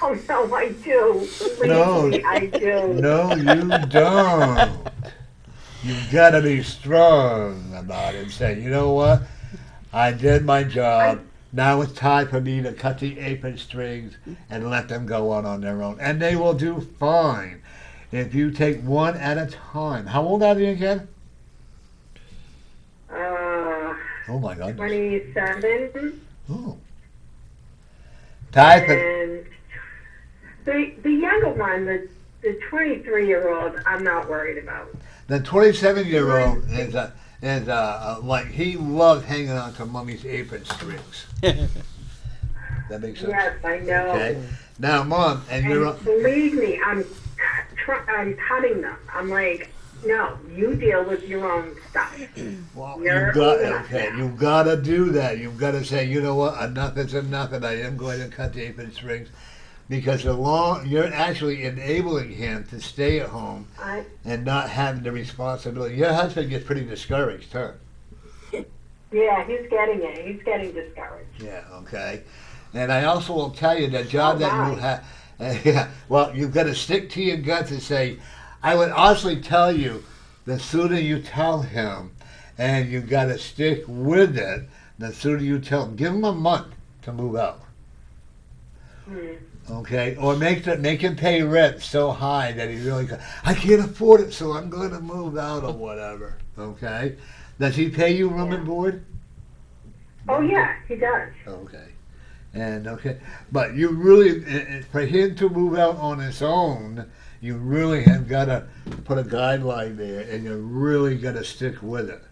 Oh, no, I do. Believe
No.
me, I do.
No, you don't. You've got to be strong about it and say, you know what? I did my job. Now it's time for me to cut the apron strings and let them go on their own. And they will do fine if you take one at a time. How old are they again? Oh my goodness.
27.
Oh. Type it.
And the younger one, the 23-year-old, I'm not worried about.
The 27-year-old is like he loves hanging on to mommy's apron strings. That makes sense.
Yes, I know.
Okay. Now, mom, and
And
you're
believe me, I'm cutting them. I'm like, no, you deal with your own stuff.
well,
you're
you got
old enough
okay.
now.
You gotta do that. You've got to say, you know what? Enough is enough, and I am going to cut the apron strings because you're actually enabling him to stay at home and not having the responsibility. Your husband gets pretty discouraged, huh?
Yeah, he's getting it. He's getting discouraged.
Yeah, okay. And I also will tell you the job
Oh,
that you
my.
have, yeah, well, you've got to stick to your guts and say, I would honestly tell you, the sooner you tell him, and you got to stick with it, the sooner you tell him. Give him a month to move out. Okay, or make him pay rent so high that he really I can't afford it, so I'm going to move out or whatever. Okay, does he pay you room and board?
Oh, yeah, he does.
Okay, and but you really for him to move out on his own, you really have got to put a guideline there, and you really got to stick with it.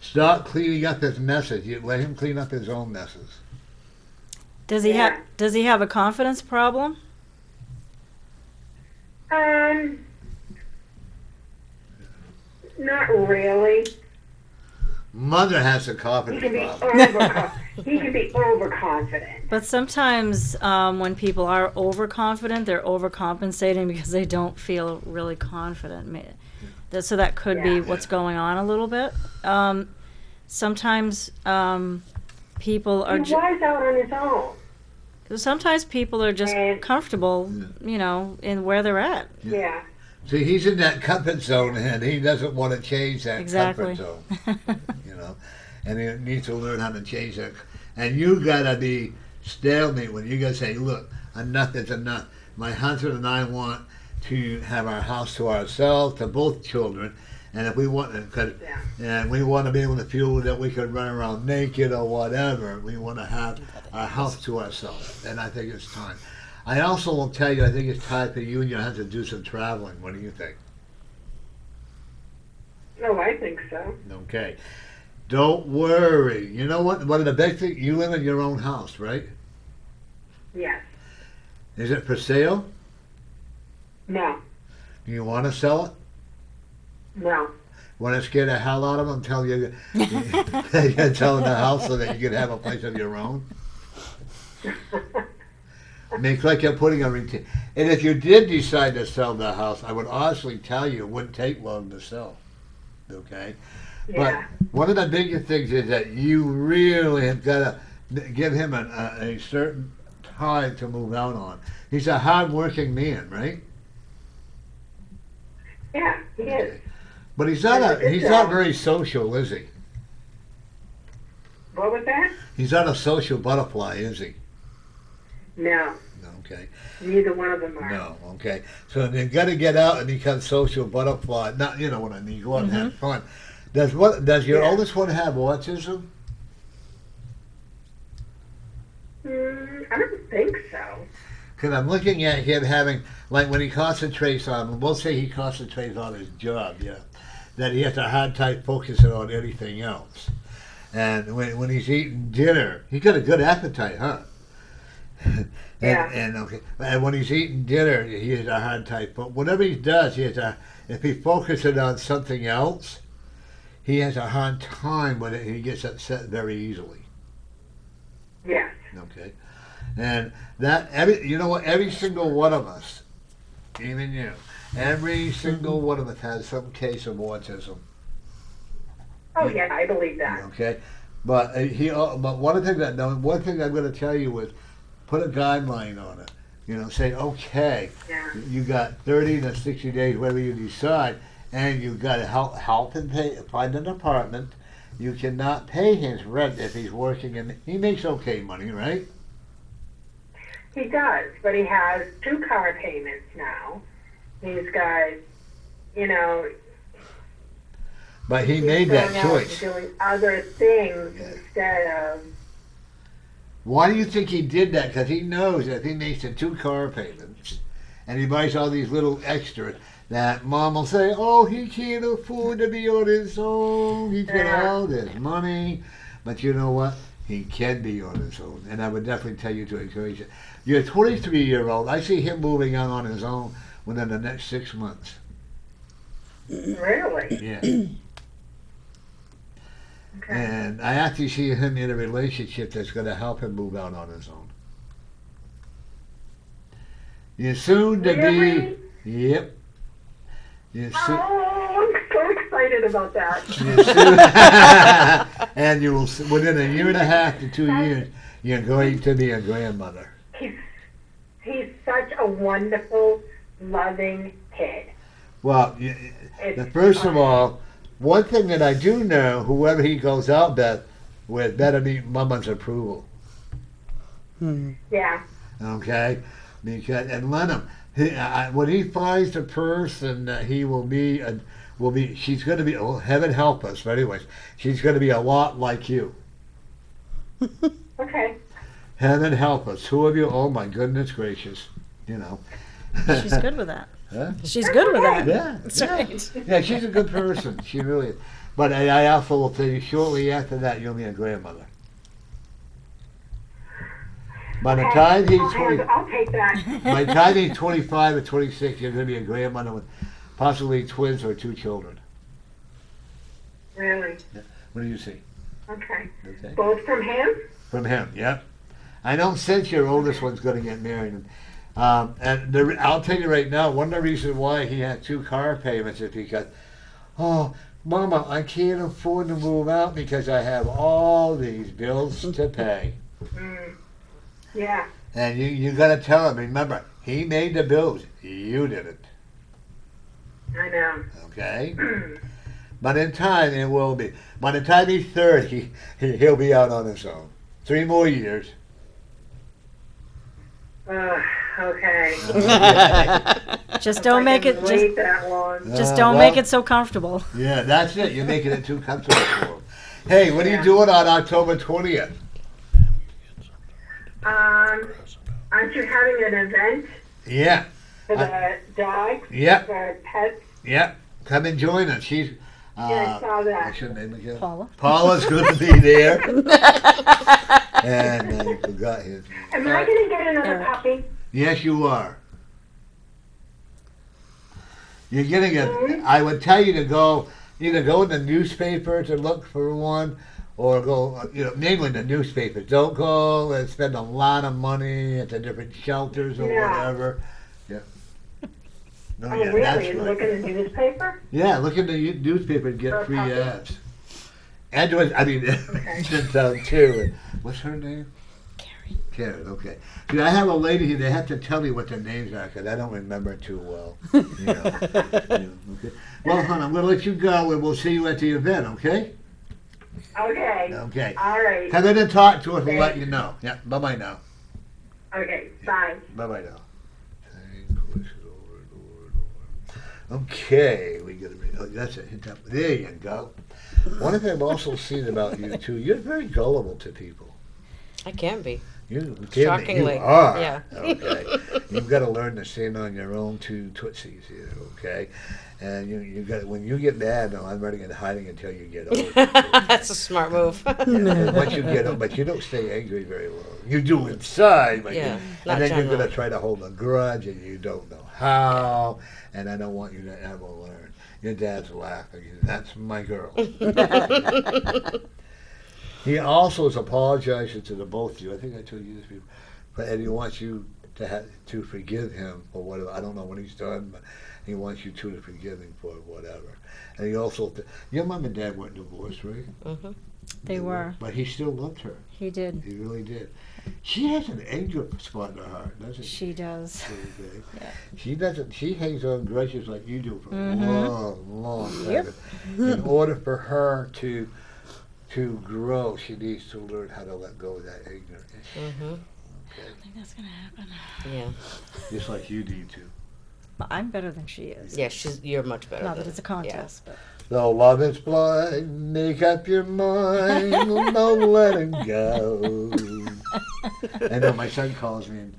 Stop cleaning up his messes. You let him clean up his own messes.
Does he
Yeah.
have Does he have a confidence problem?
Not really.
Mother has a
He
confidence
can be
problem.
he can be overconfident.
But sometimes when people are overconfident, they're overcompensating because they don't feel really confident. So that could be
Yeah.
what's going on a little bit. Sometimes people are.
He was out on his own.
Sometimes people are just
And-
comfortable, you know, in where they're at.
Yeah.
See, he's in that comfort zone, and he doesn't want to change that
Exactly.
comfort zone. You know, and he needs to learn how to change that. And you gotta be stalemate when you gotta say, "Look, enough is enough. My husband and I want to have our house to ourselves, to both children, and if we want, and we want to be able to feel that we can run around naked or whatever. We want to have our house to ourselves, and I think it's time." I also will tell you, I think it's time for you and your husband to do some traveling. What do you think?
Oh, I think so.
Okay. Don't worry. You know what? One of the big things, you live in your own house, right?
Yes.
Is it for sale?
No.
Do you want to sell it?
No.
Want to scare the hell out of them? Tell you, you tell them the house so that you can have a place of your own? I mean, it's like you're putting a routine. And if you did decide to sell the house, I would honestly tell you it wouldn't take long to sell. Okay?
Yeah.
But one of the biggest things is that you really have got to give him a certain time to move out on. He's a hard-working man, right?
Yeah, he is.
But he's
Yeah,
not
good job.
very social, is he?
What was that?
He's not a social butterfly, is he?
No.
Okay.
Neither one of them are.
No, okay. So they've got to get out and become social butterfly. Not, you know what I mean. Go out and have fun. Does your
Yeah.
oldest one have autism?
I don't think so.
Because I'm looking at him having, like when he concentrates on, we'll say he concentrates on his job, yeah, that he has a hard time focusing on anything else. And when he's eating dinner, he's got a good appetite, huh?
Yeah.
And when he's eating dinner, he has a hard time. But whatever he does, if he focuses on something else, he has a hard time with it. He gets upset very easily.
Yes.
Okay, and every single one of us, even you, every single one of us has some case of autism.
Oh, yeah, I believe that.
Okay, but one thing I'm going to tell you is put a guideline on it. You know, say okay,
Yeah.
you got 30 to 60 days, whatever you decide, and you got to help and find an apartment, you cannot pay his rent if he's working, and he makes okay money, right?
He does, but he has 2 car payments now. He's got, you know,
But he
he's
made that
going out and
choice.
doing other things
Yeah.
instead of.
Why do you think he did that? Because he knows that if he makes the 2 car payments and he buys all these little extras, that mom will say, oh, he can't afford to be on his own. He's got
Yeah.
all this money. But you know what? He can be on his own. And I would definitely tell you to encourage it. You're a 23-year-old. I see him moving out on his own within the next 6 months.
Really?
Yeah.
Okay.
And I actually see him in a relationship that's going to help him move out on his own. You're soon to
Really?
be. Yep. You're soon.
Oh, I'm so excited about that.
You're soon and you will, within a year and a half to 2 years, you're going to be a grandmother.
He's such a wonderful, loving kid.
Well,
It's,
first of all, one thing that I do know, whoever he goes out with better meet Mama's approval.
yeah,
Okay, because and let him. When he finds the person that he will be, she's going to be. Oh, heaven help us. But anyways, she's going to be a lot like you.
okay.
Heaven help us. Who of you? Oh my goodness gracious! You know.
She's good with that.
Huh?
She's good with that.
Yeah,
That's
yeah.
right.
Yeah, she's a good person. She really is. But I also will tell you, shortly after that, you'll be a grandmother. By the time he's 20,
I'll take that.
by the time he's 25 or 26, you're going to be a grandmother with possibly twins or 2 children.
Really?
What do you see?
Okay.
Okay.
Both from him?
From him, yep. I don't sense your oldest one's going to get married. I'll tell you right now, one of the reasons why he had 2 car payments is because, oh, Mama, I can't afford to move out because I have all these bills to pay.
Yeah.
And you got to tell him, remember, he made the bills. You didn't.
I know.
Okay? But in time, it will be. By the time he's 30, he'll be out on his own. 3 more years.
Okay.
Just don't make it. Just
Wait that long.
don't make it so comfortable.
Yeah, that's it. You're making it too comfortable for him. Hey, what are you doing on October 20th?
Aren't you having an event
Yeah,
for the dogs?
yeah,
For pets?
yeah. Come and join us. She's.
Yeah, I saw that.
What's your name again?
Paula.
Paula's going to be there. And you forgot his.
Am I going to get another
Eric.
puppy?
Yes, you are. You're getting a. I would tell you to go either go in the newspaper to look for one, or go mainly the newspapers. Don't go and spend a lot of money at the different shelters or
Yeah.
whatever. Yeah. No,
Oh,
yeah,
really?
that's
And
right.
look in the newspaper?
Yeah, look in the newspaper and get
For a
free
puppy?
ads. Android, I mean, Chintown too. What's her name? Karen, okay. See, I have a lady here. They have to tell me what their names are because I don't remember too well. Okay. Well, hon, I'm going to let you go, and we'll see you at the event, okay?
Okay.
Okay.
All right.
Come in and talk to us. We'll let you know. Yeah, bye-bye now.
Okay. Bye.
Bye-bye now. Okay, we got to. Oh, that's it. Hit that. There you go. One thing I've also seen about you too, you're very gullible to people.
I can be.
You
Shockingly,
you are.
yeah.
Okay. You've got to learn to stand on your own 2 tootsies here. Okay. And you got when you get mad, no, I'm running and hiding until you get over.
That's a smart move.
And once you get over, but you don't stay angry very long. You do inside, but
Yeah,
you,
not
and then you're
generally.
going to try to hold a grudge, and you don't know how. And I don't want you to ever learn. Your dad's laughing. That's my girl. He also is apologizing to the both of you. I think I told you this before. And he wants you to forgive him for whatever. I don't know what he's done, but he wants you two to forgive him for whatever. And he also, your mom and dad weren't divorced, right?
Hmm.
They were.
But he still loved her.
He did.
He really did. She has an angel spot in her heart, doesn't she?
She does.
Okay.
Yeah.
She doesn't. She hangs on grudges like you do for a
Mhm.
long, long time.
Yep.
In order for her to to grow, she needs to learn how to let go of that ignorance.
Mm-hmm.
Okay?
I think that's gonna happen.
Yeah.
Just like you need to.
But I'm better than she is.
Yeah, you're much better.
Not
than,
that it's a contest, but
Though love is blind, make up your mind, don't let him go. I know my son calls me and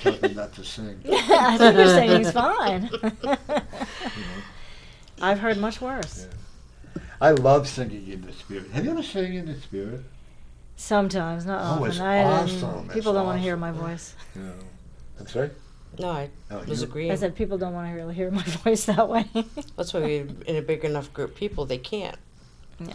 tells me not to sing.
I think your singing's fine. I've heard much worse.
Yeah. I love singing in the spirit. Have you ever sang in the spirit?
Sometimes, not
Oh,
often.
it's
I,
awesome.
people
It's
don't want to hear
awesome.
my voice.
No. I'm sorry?
No, I
Oh,
was
you-
agreeing.
I said people don't want to really hear my voice that way.
That's why we in a big enough group of people they can't.
Yeah.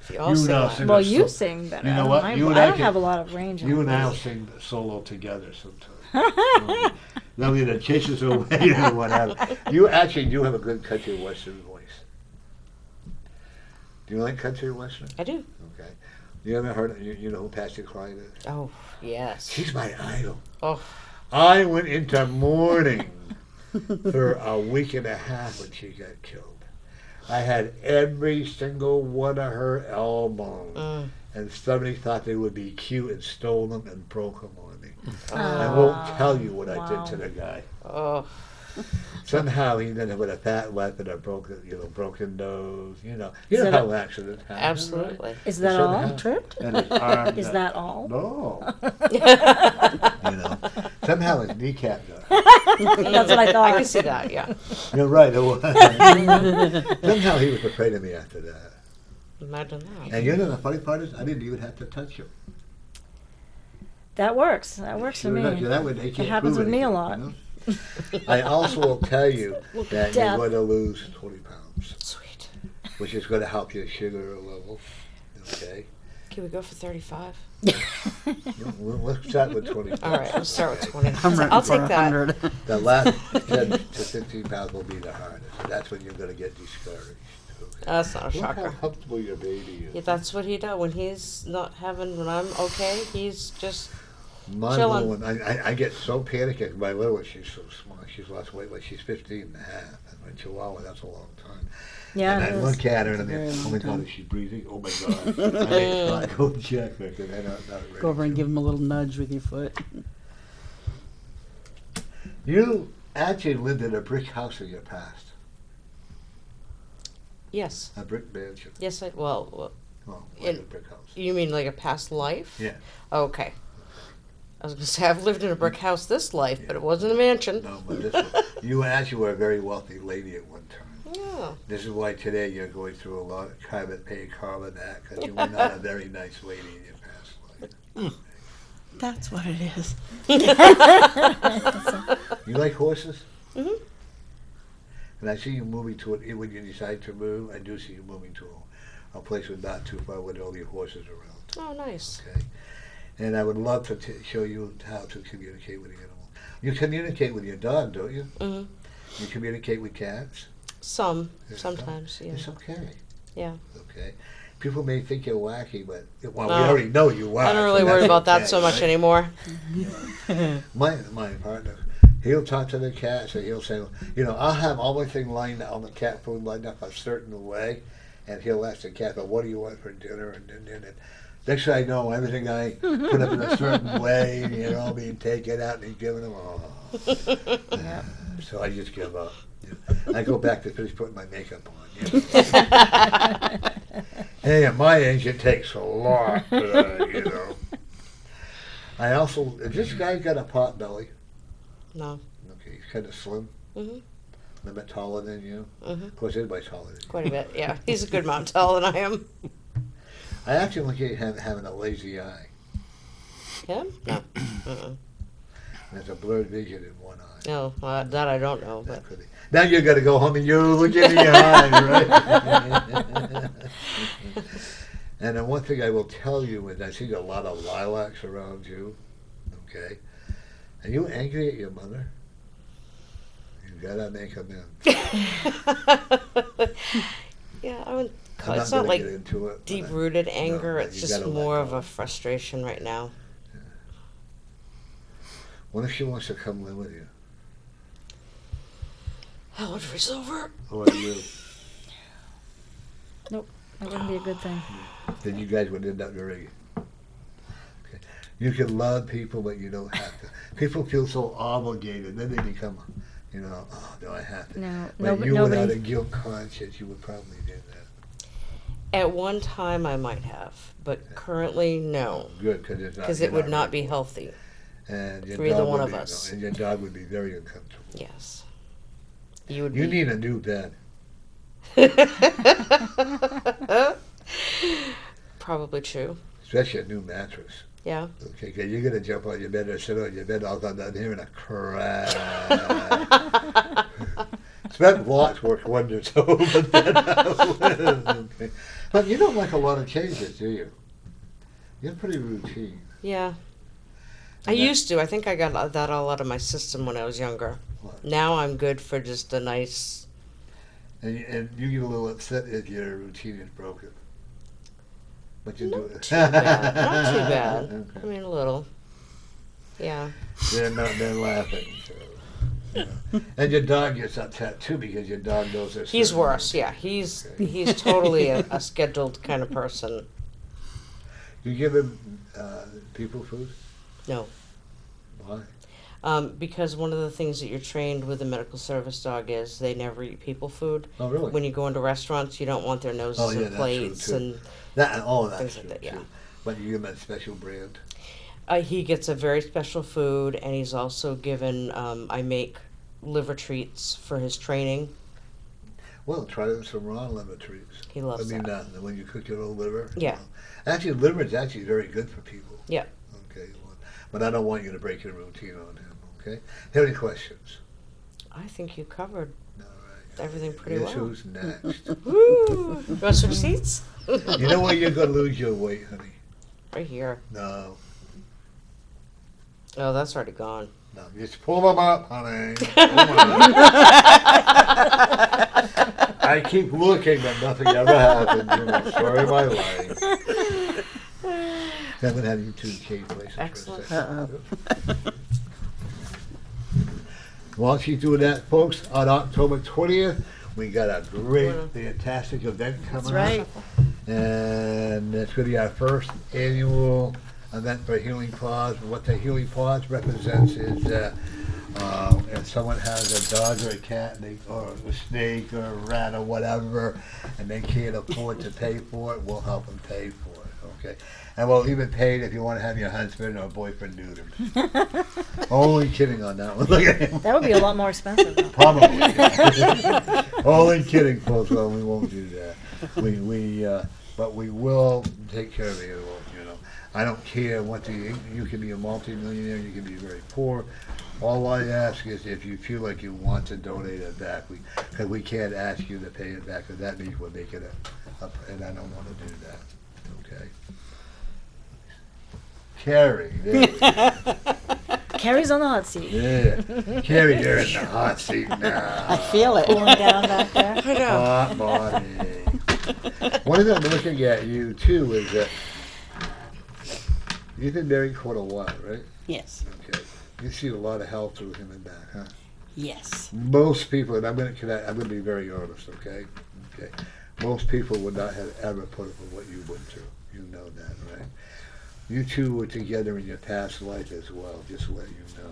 If you all
You
sing
know,
like-
sing
Well,
a
you
so-
sing better.
You know
I don't,
what?
I,
You and
I
I
don't
can-
have a lot of range.
You
on
and
my
I will
voice.
sing solo together sometime. Now either chase us away or whatever. You actually do have a good country western voice. Do you like country western?
I do.
Okay. You ever heard? You know who Patsy Cline is?
Oh, yes.
She's my idol.
Oh,
I went into mourning for a week and a half when she got killed. I had every single one of her albums, and somebody thought they would be cute and stole them and broke them on me. I won't tell you what I
wow.
did to the guy.
oh.
Somehow he ended up with a fat lip and a broken nose. You know
that
how accidents happen.
Absolutely.
Is that
Shouldn't
all?
have.
Tripped?
And his arm
Is
got-
that all?
No. You know, somehow his kneecap got.
That's what I thought.
I can see that, yeah.
You're right. It was. Somehow he was afraid of me after that.
Imagine that.
And you know the funny part is, I didn't even have to touch him.
That works. That works for
Sure
me.
enough, that way they can't
happens
prove
with me a
anything,
lot.
you know? I also will tell you that
Death.
you're going to lose 20 pounds,
Sweet.
which is going to help your sugar level. Okay.
Can we go for 35?
Let's start with 20 pounds.
All right, I'll start with 20.
I'm ready
I'll
for
take that.
100.
The last 10 to 15 pounds will be the hardest. That's when you're going to get discouraged. Okay.
That's not a
Look how
shocker.
comfortable your baby is.
Yeah, that's what he does. When he's not having, when I'm okay, he's just,
My
chillin'.
little one, I get so panicky. My little one, she's so small. She's lost weight. Like she's 15 and a half. And my Chihuahua, that's a long time.
Yeah,
And
it
I
is.
look at her and I'm
Very
like, oh
long
my God,
time.
is she breathing? Oh my God. I may try to go check her because I'm not ready.
Go over and
to.
give him a little nudge with your foot.
You actually lived in a brick house in your past.
yes.
A brick mansion.
Yes,
Well, like
In-
a brick house.
you mean like a past life?
Yeah.
Okay. I was going to say, I've lived in a brick house this life, but it wasn't a mansion.
No, but this one, you actually were a very wealthy lady at one time.
Yeah.
This is why today you're going through a lot of paying carbon that because you were not a very nice lady in your past life.
That's what it is.
You like horses?
Mhm.
And I see you moving to it when you decide to move. I do see you moving to a place with not too far with all your horses around.
Oh, nice.
Okay. And I would love to show you how to communicate with the animal. You communicate with your dog, don't you?
Hmm.
You communicate with cats.
Sometimes, yeah.
It's okay.
Yeah.
Okay. People may think you're wacky, but well, we
No.
already know you are.
I don't
so
really worry
that's
about that
okay,
so much
right?
anymore.
My partner, he'll talk to the cats and he'll say, you know, I'll have all my thing lined up, all the cat food lined up a certain way, and he'll ask the cat, but what do you want for dinner? And next thing I know, everything I put up in a certain way, you know, being taken out and he's giving them all. So I just give up. I go back to finish putting my makeup on. You know. Hey, at my age, it takes a lot, you know. I also, this guy got a pot belly.
No.
Okay, he's kind of slim.
Hmm.
A bit taller than you.
Hmm.
Of course, everybody's taller than you.
Quite a bit, yeah. He's a good amount taller than I am.
I actually look at him having a lazy eye.
Him? No. Uh-uh.
There's a blurred vision in one eye.
No, that I don't know, but
That could be. Now you're going to go home and you look in the eye, right? And then one thing I will tell you is I see a lot of lilacs around you. Okay? Are you angry at your mother? You got to make amends.
yeah, I would.
I'm
It's not
gonna
like
get into it, but
deep-rooted anger.
but
It's
you
just
gotta let
more of
go.
a frustration right now.
What if she wants to come live with you?
Hell, if it's over.
Or you?
That wouldn't be a good thing.
then you guys would end up very. Okay. You can love people, but you don't have to. People feel so obligated, then they become, oh, do I have to?
No,
But
no,
you, without a
nobody.
guilt conscience, you would probably do that.
At one time, I might have, but currently, no,
Good, because it's not.
because
you're
it would not
ready
be
for it.
healthy.
And your
for either
dog
one
would
of
be,
us.
and your dog would be very uncomfortable.
Yes, you would.
You
be...
need a new bed.
Probably true.
Especially a new mattress.
Yeah.
Okay, because you're going to jump on your bed or sit on your bed all the time down here and a crash. Spent watch work wonders over that. Okay. But you don't like a lot of changes, do you? You're pretty routine.
Yeah. I
And that-
used to. I think I got that all out of my system when I was younger.
What?
Now I'm good for just a nice.
And you get a little upset if your routine is broken. But you do
Not
it.
too bad. Not too bad. I
Okay.
mean, a little. Yeah.
They're laughing. So, And your dog gets upset too because your dog knows there's.
He's
certain
worse.
routine.
Yeah. He's
Okay.
he's totally a scheduled kind of person.
You give him people food?
No.
Why?
Because one of the things that you're trained with a medical service dog is they never eat people food.
Oh, really?
When you go into restaurants, you don't want their noses
Oh, yeah,
in
that's
plates,
true, too.
and
That's
things
true
like that, yeah.
too. But you give him a special brand.
he gets a very special food, and he's also given. I make liver treats for his training.
Well, try some raw liver treats.
He loves that.
When you cook your own liver.
Yeah.
Actually, liver is actually very good for people.
Yeah.
Okay. But I don't want you to break your routine on him. Okay. Have any questions?
I think you covered
All right.
everything pretty
Guess
well.
who's next?
Woo! You want to switch seats?
You know where you're gonna lose your weight, honey?
Right here.
No.
Oh, that's already gone.
No. Just pull them up, honey. Pull 'em up. I keep looking, but nothing ever happens. Story of my life. Haven't had you two change places
Excellent.
for a second. While she's doing that, folks, on October 20th, we got a great, fantastic event coming
That's right.
up. And it's going to be our first annual event for Healing Paws. What the Healing Paws represents is if someone has a dog or a cat or a snake or a rat or whatever, and they can't afford to pay for it, we'll help them pay for it, okay? And we'll even pay it if you want to have your husband or boyfriend neutered. Only kidding on that one. Look at him.
That would be a lot more expensive. Though.
Probably. Only kidding, folks. Well, we won't do that. But we will take care of the animal. I don't care what you can be a multi-millionaire, you can be very poor. All I ask is if you feel like you want to donate it back, because we can't ask you to pay it back, because that means we're making it up, and I don't want to do that. Okay. Carrie. There we go.
Carrie's on the hot seat.
Yeah. Carrie, you're in the hot seat now.
I feel it.
Cooling down back there.
I know.
Hot body. One of them looking at you too is that you've been married quite a while, right?
Yes.
Okay. You see a lot of hell through him and back, huh?
Yes.
Most people, and I'm going to be very honest, okay? Okay. Most people would not have ever put up with what you went through. You know that, right? You two were together in your past life as well, just to let you know.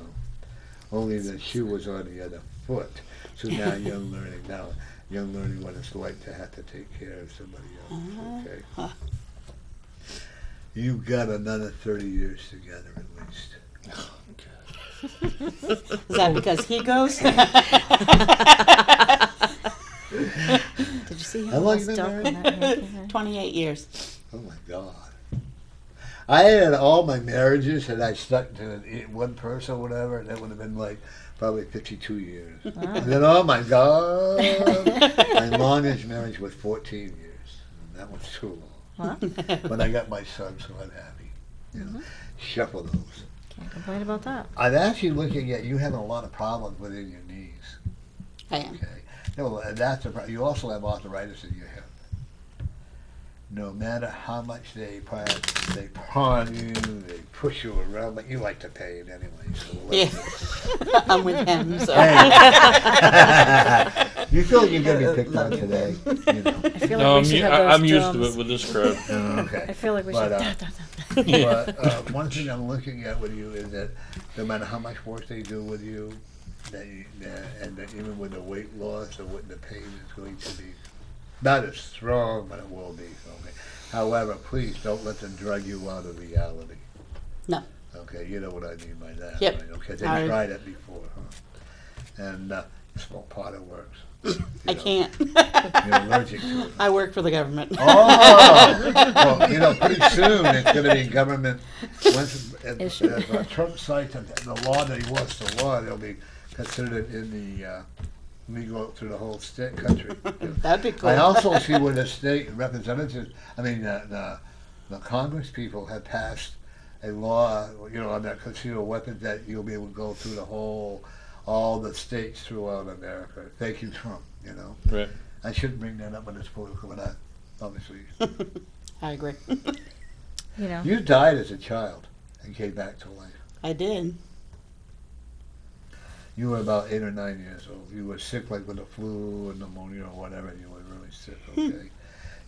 Only the shoe was on the other foot. So now you're learning. Now you're learning what it's like to have to take care of somebody else, okay? You've got another 30 years together at least.
Is that because he goes?
Did you see
How
how
long
much
you been
stuff
married?
in that hair?
28 years.
Oh my God. I had all my marriages and I stuck to one person or whatever, and that would have been like probably 52 years.
Wow.
And then, oh my God. My longest marriage was 14 years. And that was too long.
Wow.
But I got my son, so I'm happy. You know, shuffle those.
Can't complain about that.
I'm actually looking at you having a lot of problems within your knees.
I am.
Okay. No, and that's you also have arthritis in your hip. no matter how much they pawn you, they push you around, but you like to pay it anyway. So
Yeah. I'm with him, so.
Hey. You feel like you're gonna be picked on today, you know.
I feel like
No,
we should have those
I'm used to
drums.
it with this crowd.
Okay.
I feel like we
But,
should.
But one thing I'm looking at with you is that no matter how much work they do with you, and that even with the weight loss or with the pain is going to be not as strong, but it will be. Okay. However, please don't let them drag you out of reality.
No.
Okay, you know what I mean by that.
Yep.
Right? Okay, they
I-
tried it before, huh? And small pot of works. You
I
know,
can't.
You're allergic to it.
I work for the government.
Oh, well, you know, pretty soon it's going to be government. Once
Issue.
if Trump cites the law that he wants to law, they'll be considered in the legal through the whole state country.
That'd be cool.
I also see where the state representatives, the Congress people have passed a law, you know, on that concealed weapons that you'll be able to go through all the states throughout America. Thank you, Trump. You know,
Right.
I shouldn't bring that up when it's political, but obviously.
I agree.
You know.
You died as a child and came back to life.
I did.
You were about 8 or 9 years old. You were sick, like with the flu or pneumonia or whatever. You were really sick. Okay.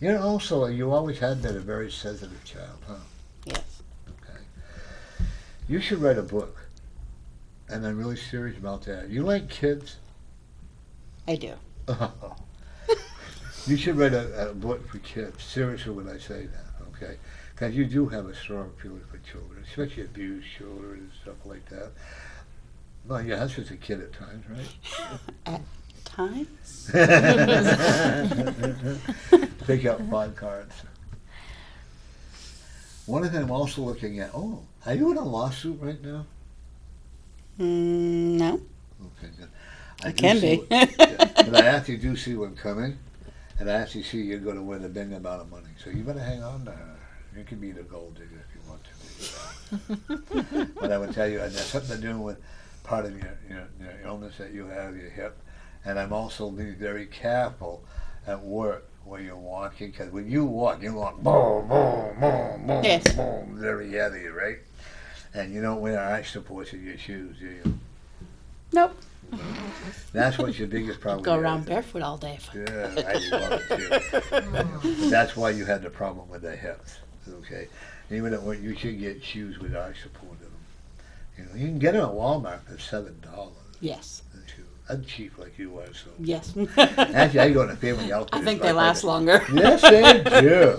You know, also you always had been a very sensitive child, huh?
Yes.
Okay. You should write a book. And I'm really serious about that. You like kids?
I do.
You should write a book for kids. Seriously, when I say that, okay? Because you do have a strong feeling for children, especially abused children and stuff like that. Well, your husband's a kid at times, right?
At times.
Pick up 5 cards. One of them I'm also looking at. Oh, are you in a lawsuit right now?
No.
Okay, good.
I
do
can
see
be.
but I actually do see one coming, and I actually see you're going to win a big amount of money. So you better hang on to her. You can be the gold digger if you want to be. But I would tell you, and there's something to do with part of your illness that you have, your hip. And I'm also being very careful at work where you're walking, because when you walk boom, boom, boom, boom,
Yes.
boom, very heavy, right? And you don't wear arch supports in your shoes, do you?
Nope.
That's what's your biggest problem.
Go
with
around
it.
barefoot all day.
Yeah, I love it too. That's why you had the problem with the hips, okay? Even at work, you should get shoes with arch support in them. You know, you can get them at Walmart for $7.
Yes.
The shoes. I'm cheap like you are, so.
Yes.
Actually, I go to family outfit.
I think they last longer.
Yes, they do.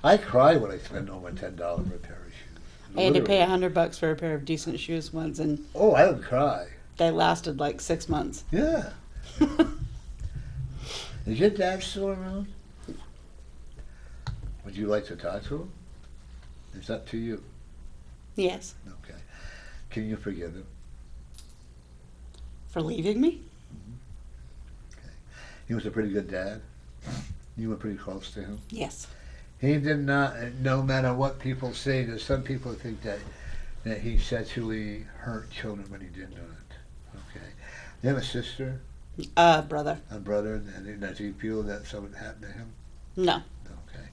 I cry when I spend over $10 for a pair of shoes.
I had to pay
Literally.
$100 for a pair of decent shoes once, and
Oh, I don't cry.
they lasted like 6 months.
Yeah. Is your dad still around? Would you like to talk to him? It's up to you.
Yes.
Okay. Can you forgive him?
For leaving me?
He was a pretty good dad. You were pretty close to him.
Yes.
He did not, no matter what people say, there's some people think that he sexually hurt children when he did not. Okay. You have a sister,
Brother.
a brother, and does he feel that something happened to him?
No.
Okay.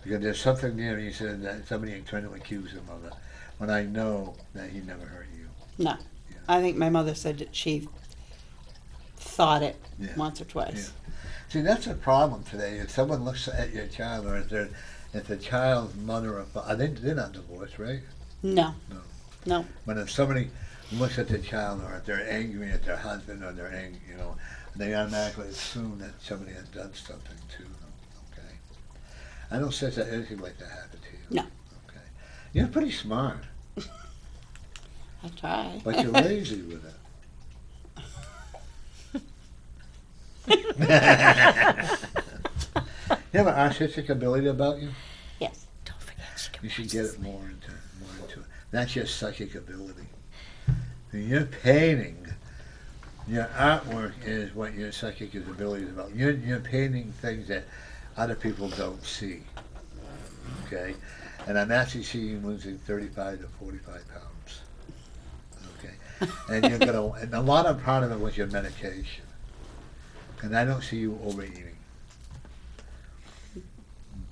Because there's something there, he said that somebody trying to accuse him of it, when I know that he never hurt you.
No. I think my mother said that she thought it
Yeah.
once or twice.
See, that's a problem today. If someone looks at your child, or if the child's mother or father, they're not divorced, right?
No.
No.
No.
But if somebody looks at the child, or if they're angry at their husband, or they're angry, they automatically assume that somebody has done something to them. Okay. I don't sense that anything like that happened to you.
No.
Okay. You're pretty smart,
I try.
but you're lazy with it. You have an artistic ability about you.
Yes.
Don't forget, she can
You should
watch
get
this
it more into it. That's your psychic ability. Your painting, your artwork is what your psychic ability is about. You're painting things that other people don't see. Okay? And I'm actually seeing you losing 35 to 45 pounds. Okay? And and a lot of part of it was your medication. And I don't see you overeating.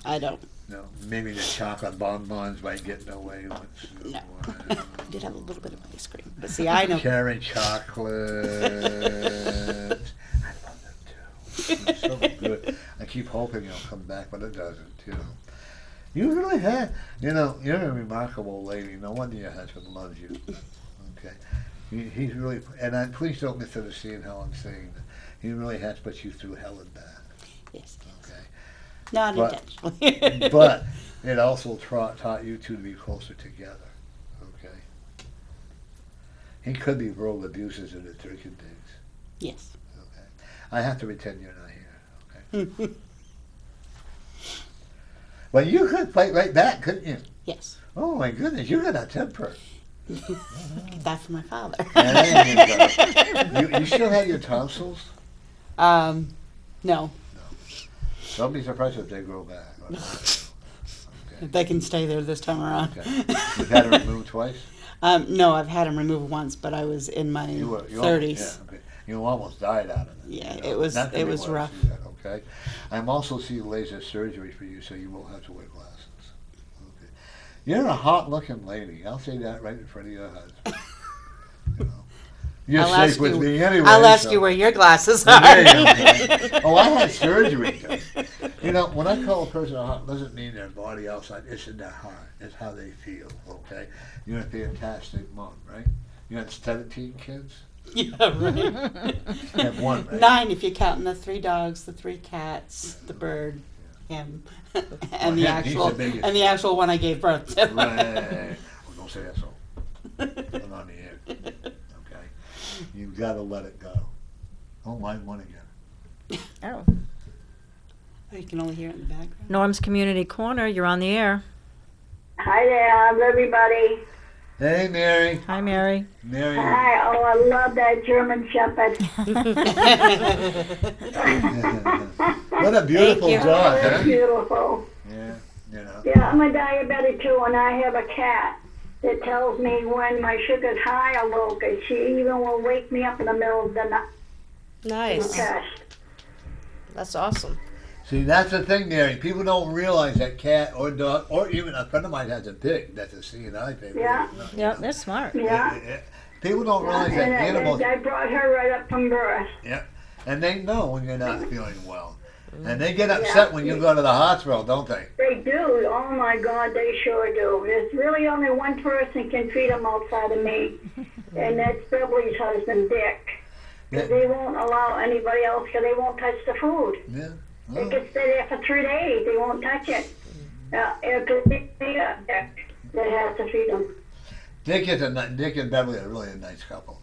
I don't.
No, maybe the chocolate bonbons might get in the way.
No. I did have a little bit of ice cream, but see, I know.
Cherry chocolate. I love them too. It's so good. I keep hoping it'll come back, but it doesn't. You really have. You're a remarkable lady. No wonder your husband loves you. Okay. He's really, and please don't misunderstand how I'm saying that. He really has put you through hell and back.
Yes.
Okay.
Not
But-
intentionally.
But it also taught you two to be closer together. Okay. He could be verbal abuses in his drinking days.
Yes.
Okay. I have to pretend you're not here. Okay. Well, you could fight right back, couldn't you?
Yes.
Oh my goodness, you got a temper.
Get that from my father.
There you go. You still have your tonsils?
No.
Don't be surprised if they grow back.
If they can stay there this time around.
Okay. You've had it removed twice?
No, I've had them removed once, but I was in my
You
30s.
Yeah, okay. You almost died out of it.
Yeah,
you
it was-
Not that
it
we
was
wanna
rough.
see that, okay. I'm also seeing laser surgery for you, so you won't have to wear glasses. Okay. You're a hot-looking lady. I'll say that right in front of your husband. You're
I'll
safe
ask
with
you-
me anyway.
I'll ask
so-
you where your glasses
Well,
are.
there you go. Oh, I had surgery. When I call a person a heart, doesn't mean their body outside. It's in their heart. It's how they feel. Okay. You're a fantastic mom, right? You had 17 kids.
Yeah, right.
You have one, right?
9 if you're counting the 3 dogs, the 3 cats, the bird, him, and the
Well, he's the biggest.
actual one I gave birth to.
Right. Well, don't say that so. I'm on the air. Okay. You've got to let it go. Don't mind one again.
Oh.
You can only hear it in the background.
Norm's Community Corner, you're on the air.
Hi there, everybody.
Hey, Mary.
Hi, Mary.
Mary.
Hi, oh, I love that German Shepherd.
What a beautiful
you.
dog,
It's
huh?
beautiful.
Yeah.
Yeah, I'm a diabetic too, and I have a cat that tells me when my sugar's high or low, 'cause she even will wake me up in the middle of the night to
Nice.
test.
That's awesome.
See, that's the thing, Mary. People don't realize that cat or dog, or even a friend of mine has a pig that's a CNI pig.
Yeah.
Yep, they're smart.
Yeah.
People don't realize that
And
animals,
I brought her right up from birth.
and they know when you're not feeling well. And they get upset when you go to the hospital, don't they?
They do. Oh my God, they sure do. There's really only one person can treat them outside of me, and that's Beverly's husband, Dick. 'Cause they won't allow anybody else, because they won't touch the food.
Yeah.
They
Oh.
could stay there for 3 days. They won't touch it. It could be Dick that has to feed them.
Dick and Beverly are really a nice couple.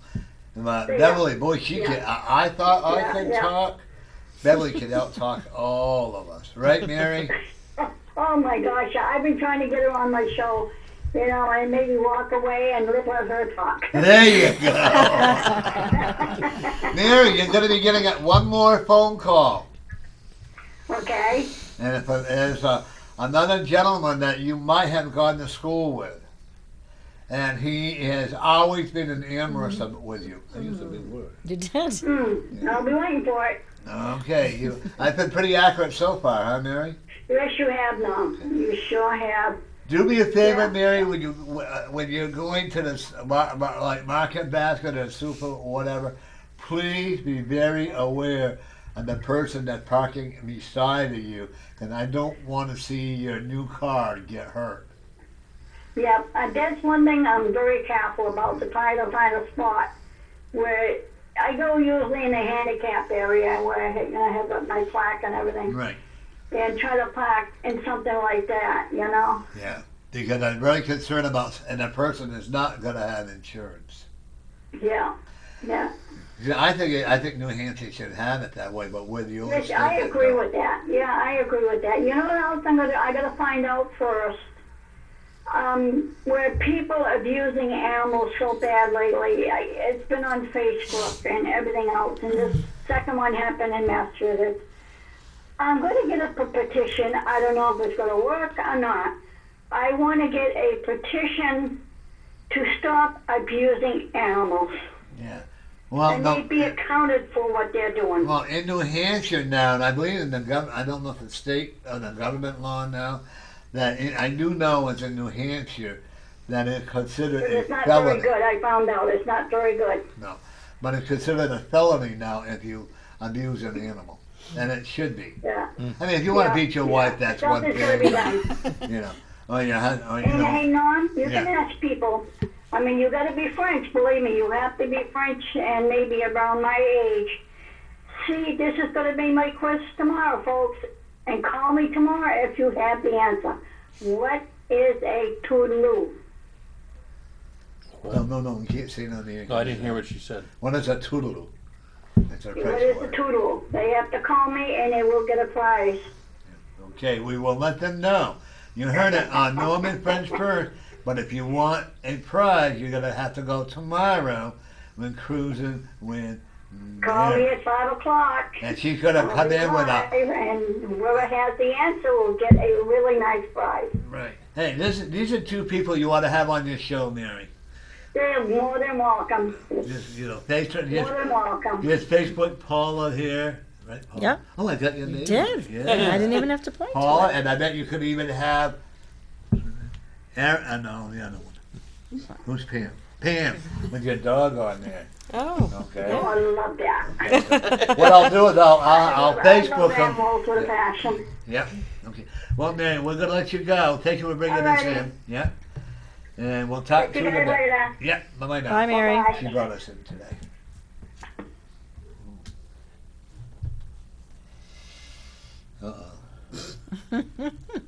And,
Yeah.
Beverly, boy, she
Yeah.
can. I thought I
Yeah,
could
yeah.
talk. Beverly can out-talk all of us, right, Mary?
Oh my gosh, I've been trying to get her on my show, and maybe walk away and let her talk.
There you go. Mary, you're going to be getting one more phone call.
Okay?
And if there's another gentleman that you might have gone to school with, and he has always been enamored with you. I use a big word.
You did?
I'll be waiting for it.
Okay, I've been pretty accurate so far, huh, Mary?
Yes, you have, now. You sure have.
Do me a favor,
Yeah.
Mary, when you're going to the like Market Basket or Super or whatever, please be very aware of the person that's parking beside of you, and I don't want to see your new car get hurt.
Yeah, that's one thing I'm very careful about, to try to find a spot where I go usually in the handicap area where I have my plaque and everything,
Right.
and try to park in something like that, you know?
Yeah. Because I'm very concerned about, and the person is not going to have insurance.
Yeah, yeah.
Yeah, I think New Hampshire should have it that way, but with you,
Yes, I agree with that. Yeah, I agree with that. You know what else I gotta find out first? Where people are abusing animals so bad lately. It's been on Facebook and everything else, and this second one happened in Massachusetts. I'm going to get up a petition. I don't know if it's going to work or not. I want to get a petition to stop abusing animals,
Yeah. Well,
and
no.
they be accounted for what they're doing.
Well, in New Hampshire now, and I believe in the government, I don't know if it's state or the government law now, that I do know it's in New Hampshire that it's considered
It's
a
not very
felony.
good, I found out, it's not very good.
No, but it's considered a felony now if you abuse an animal, and it should be.
Yeah.
I mean, if you want to
Yeah,
beat your
yeah.
wife, that's one
Something's gotta be
thing.
done.
You know, or your husband, or you
And hey,
know.
Norm, you can
Yeah.
ask people. I mean, you gotta be French, believe me, you have to be French and maybe around my age. See, this is gonna be my quiz tomorrow, folks. And call me tomorrow if you have the answer. What is a toodaloo?
No, you can't say no in the English.
No, I didn't hear what she said.
What is a toodaloo? It's a
What
French
is a
word.
toodaloo? They have to call me and they will get a prize.
Okay, we will let them know. You heard it on Norman French First, but if you want a prize, you're gonna have to go tomorrow when cruising with
Call me
Mary.
at 5 o'clock.
And she's gonna come in with a
And whoever has the answer will get a really nice prize.
right. Hey, these are two people you want to have on your show, Mary.
They're more than welcome.
Just Facebook,
More than welcome.
just Facebook Paula here, right? Paula?
Yep.
Oh, I got your name.
Did.
Yeah.
I didn't even have to point
Paula,
to it.
and I bet you could even have Aaron. No, the other one. Who's Pam? Pam, with your dog on there.
Oh.
Okay.
Oh, I love that.
What I'll do is I'll
I love
Facebook them.
animals with a passion.
Yep. Okay. Well, Mary, we're gonna let you go. Thank you for bringing this
Alrighty.
in. Yep. And we'll talk
See
to
you
you
guys
today.
later.
Yep. Bye now.
Bye, Mary.
Bye-bye.
She brought us in today. Uh-oh.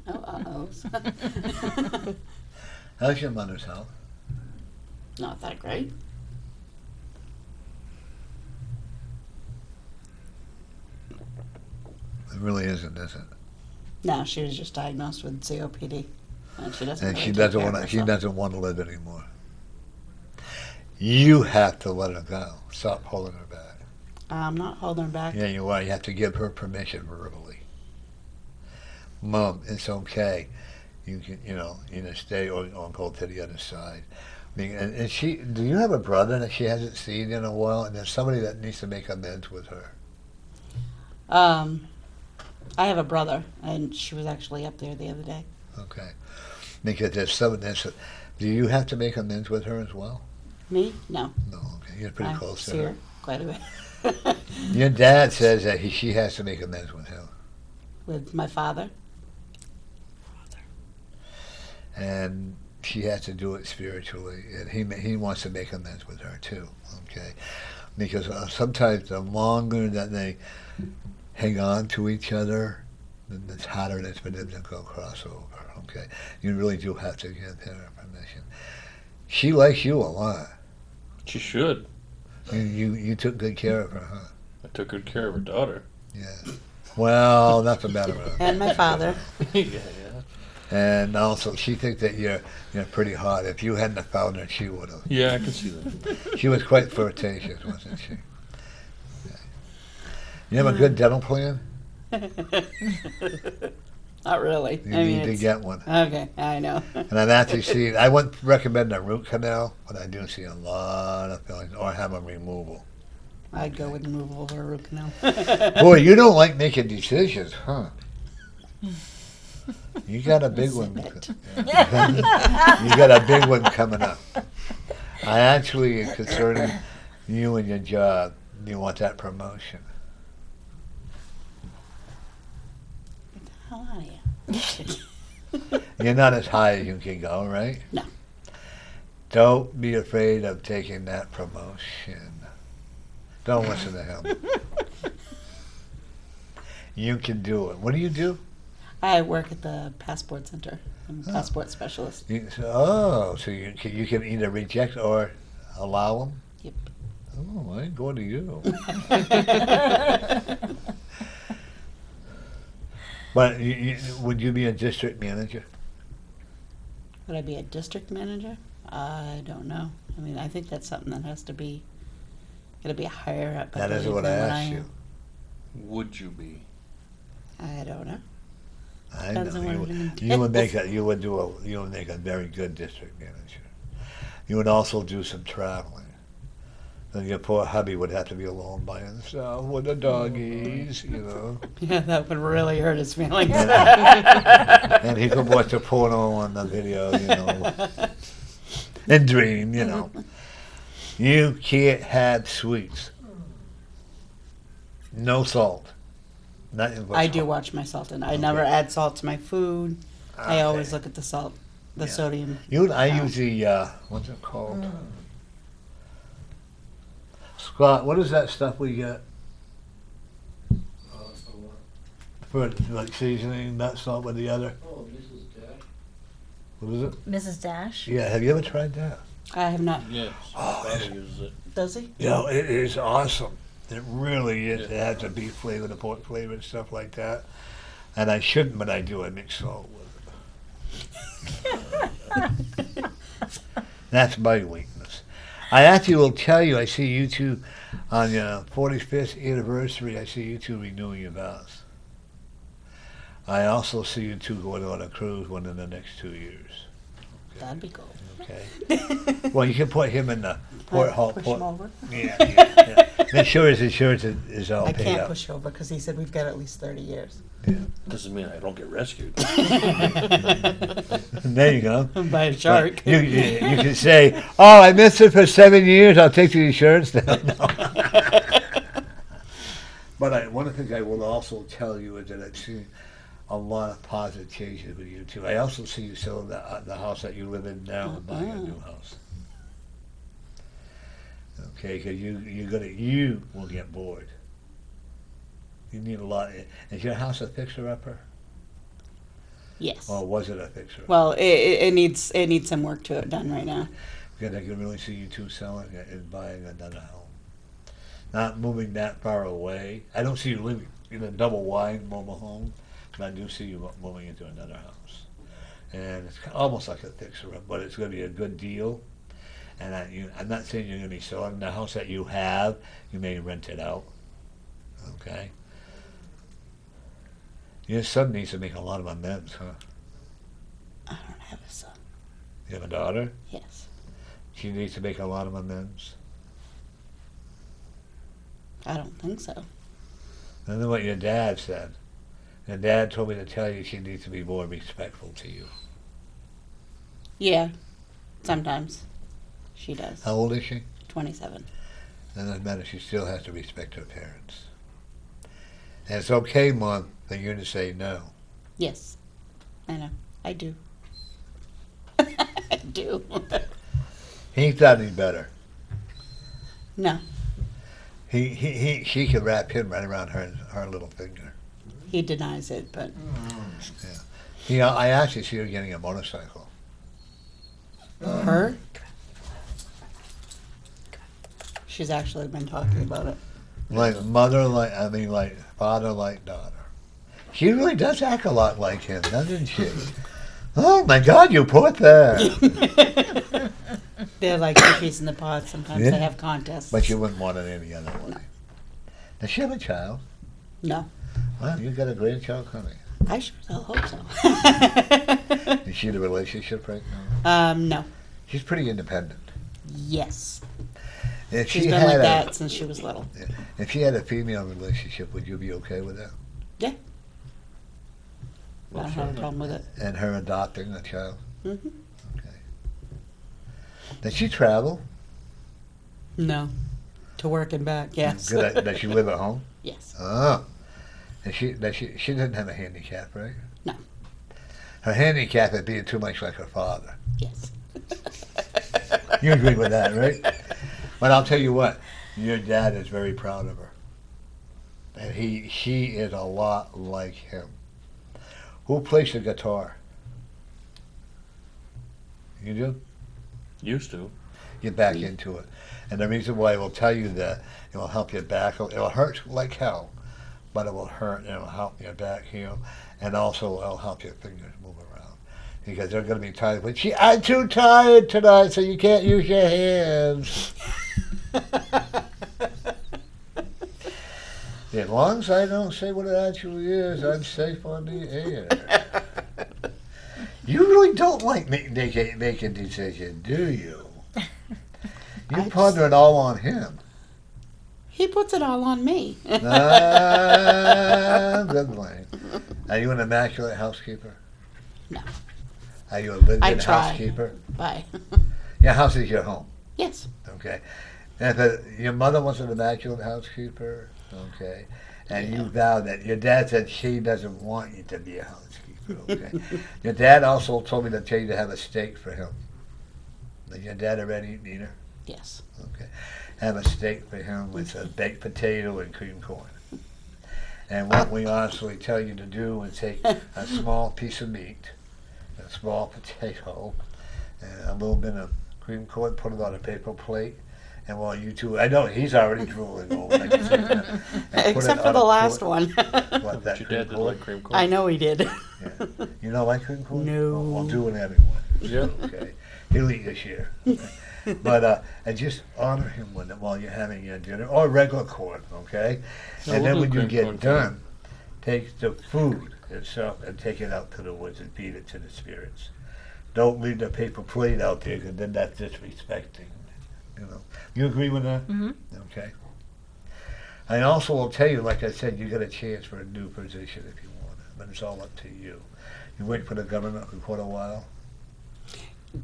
Oh,
How's your mother's health?
not that great.
It really isn't, is it?
No, she was just diagnosed with COPD, and she doesn't.
And
really
she
take
doesn't
care of
want to. She
herself.
doesn't want to live anymore. You have to let her go. Stop holding her back.
I'm not holding her back.
Yeah, you are. You have to give her permission verbally. Mom, it's okay. You can, either stay or go to the other side. I mean, and she. Do you have a brother that she hasn't seen in a while? And there's somebody that needs to make amends with her.
I have a brother, and she was actually up there the other day.
Okay. Because there's some. Do you have to make amends with her as well?
Me? No.
No. Okay. You're pretty
I
close to
see
her.
her quite a bit.
Your dad says that she has to make amends with him.
With my father.
And she has to do it spiritually, and he wants to make amends with her too. Okay, because sometimes the longer that they hang on to each other, then it's harder it is for them to go crossover. Okay, you really do have to give her permission. She likes you a lot.
She should.
You took good care of her, huh?
I took good care of her daughter.
Yeah. Well, that's the matter with her.
And my father.
Yeah.
And also, she thinks that you're pretty hot. If you hadn't have found her, she would have.
Yeah, I can see that.
She was quite flirtatious, wasn't she? Okay. You have a good dental plan?
Not really.
You
I mean,
need to
it's-
get one.
Okay, I know.
And I've actually seen, I wouldn't recommend a root canal, but I do see a lot of fillings, or have a removal.
I'd go with removal of a root canal.
Boy, you don't like making decisions, huh? You got a big one. You got a big one coming up. I actually, concerning you and your job, you want that promotion.
How are you?
You're not as high as you can go, right?
No.
Don't be afraid of taking that promotion. Don't listen to him. You can do it. What do you do?
I work at the passport center. I'm a passport specialist.
So you can either reject or allow them?
Yep.
Oh, I ain't going to you. But would you be a district manager?
Would I be a district manager? I don't know. I mean, I think that's something that has to be, got to be higher up.
That is
believe,
what I
than
asked you.
am.
Would you be?
I don't know.
I
Depends
know
on what
you,
it
you would make
entails.
you would make a very good district manager. You would also do some traveling. And your poor hubby would have to be alone by himself with the doggies, you know.
Yeah, that would really hurt his feelings.
And he could watch the porno on the video, you know. And dream, you know. You can't have sweets. No salt. Nothing but
I do
salt.
watch my salt, and I never add salt to my food. I always look at the salt, the
Yeah.
sodium.
I use the, what's it called? Scott, what is that stuff we get? For like seasoning, that salt with the other? What is it?
Mrs. Dash?
Yeah, have you ever tried that?
I have not.
Yes.
Oh,
My father uses it.
Does he?
You know, it is awesome. It really is. It has the beef flavor, the pork flavor, and stuff like that. And I shouldn't, but I do. I mix salt with it. That's my weakness. I actually will tell you, I see you two on your 45th anniversary, I see you two renewing your vows. I also see you two going on a cruise within the next 2 years.
That'd be cool.
Okay. Well, you can put him in the port hall.
Push him over.
Yeah. Make sure his insurance is all
I
paid
can't
up.
push over because he said we've got at least 30 years.
Doesn't mean I don't get rescued.
There you go.
By a shark.
You can say, "Oh, I missed it for 7 years. I'll take the insurance now." But one of the things I will also tell you is that I've seen a lot of positive changes with you too. I also see you selling the house that you live in now and buying a new house. Okay, because you will get bored. You need a lot. Is your house a fixer-upper,
Yes.
or was it a fixer?
Well, it needs some work to it done right now.
Because I can really see you two selling it and buying another home. Not moving that far away. I don't see you living in a double wide mobile home, but I do see you moving into another house. And it's almost like a fixer-up, but it's going to be a good deal. And I'm not saying you're going to be selling the house that you have. You may rent it out. Okay? Your son needs to make a lot of amends, huh?
I don't have a son.
You have a daughter?
Yes.
She needs to make a lot of amends.
I don't think so.
And then what your dad said. Your dad told me to tell you she needs to be more respectful to you.
Yeah. Sometimes. She does.
How old is she?
27.
That doesn't matter. She still has to respect her parents. And it's okay, Mom, for you to say no.
Yes. I know. I do. I do.
He ain't got any better.
No.
She could wrap him right around her little finger.
He denies it, but
You know, I actually see her getting a motorcycle.
her? She's actually been talking about it.
Like father, like daughter. She really does act a lot like him, doesn't she? Oh my God, you poor thing.
They're like cookies in the pod. Sometimes
Yeah.
they have contests.
But you wouldn't want it any other way. Does she have a child?
No.
Well, you got a grandchild coming.
I sure as hell hope so.
Is she in a relationship right now?
No.
She's pretty independent.
Yes.
If
She's
she
been
had
like
a,
that since she was little.
If she had a female relationship, would you be okay with that?
Yeah. I don't have a problem with it.
And her adopting a child?
hmm
Okay. Does she travel?
No. To work and back, yes.
Does she live at home?
Yes.
Oh. And she doesn't have a handicap, right?
No.
Her handicap is being too much like her father.
Yes.
You agree with that, right? But I'll tell you what, your dad is very proud of her. And she is a lot like him. Who plays the guitar? You do?
Used to.
Get back into it. And the reason why I will tell you that, it will help you back. It'll hurt like hell, but it will hurt and it will help your back heal. And also it'll help your fingers move around. Because they're going to be tired. But I'm too tired tonight, so you can't use your hands. As long as I don't say what it actually is, I'm safe on the air. You really don't like making decisions, do you? You ponder it all on him.
He puts it all on me.
Ah, good morning. Are you an immaculate housekeeper?
No.
Are you a lived-in
I try.
housekeeper?
Bye.
Your house is your home.
Yes.
Okay. And if your mother was an immaculate housekeeper, okay, and you vowed that your dad said she doesn't want you to be a housekeeper, okay. Your dad also told me to tell you to have a steak for him. Did your dad already eat dinner?
Yes.
Okay. Have a steak for him with a baked potato and cream corn. And what we honestly tell you to do is take a small piece of meat, a small potato, and a little bit of cream corn, put it on a paper plate, and while you two, I know he's already drooling over it. I can see that. And put
Except
it
for
on
the
a
last
plate-
one.
What, that
Your
cream
dad didn't
corn?
like cream corn?
I know he did.
Yeah. You don't like cream corn?
No.
Oh, well, do it anyway.
Yeah.
Okay. He'll eat your share. But and just honor him while you're having your dinner, or regular corn, okay?
No,
And
we'll
then
do
when you
cream
get
corn,
done, take the food itself and take it out to the woods and feed it to the spirits. Don't leave the paper plate out there, because then that's disrespecting. You know. You agree with that?
Mm-hmm.
Okay. I also will tell you, like I said, you get a chance for a new position if you want it, but it's all up to you. You wait for the government for quite a while.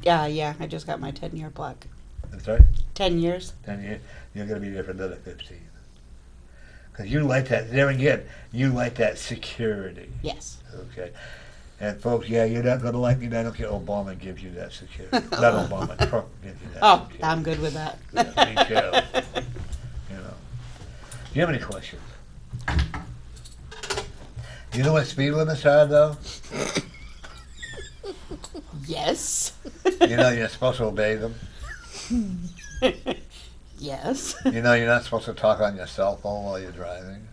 Yeah, I just got my 10-year plaque.
That's right.
10 years?
Then you're going to be there for another 15. Because you like that, there again, you like that security.
Yes.
Okay. And folks, yeah, you're not going to like me. I don't care. Obama gives you that security. Not Obama, Trump gives you that
Oh,
security.
I'm good with that.
Yeah, me too. You know. Do you have any questions? You know what speed limits are, though?
Yes.
You know you're supposed to obey them.
Yes.
You know you're not supposed to talk on your cell phone while you're driving.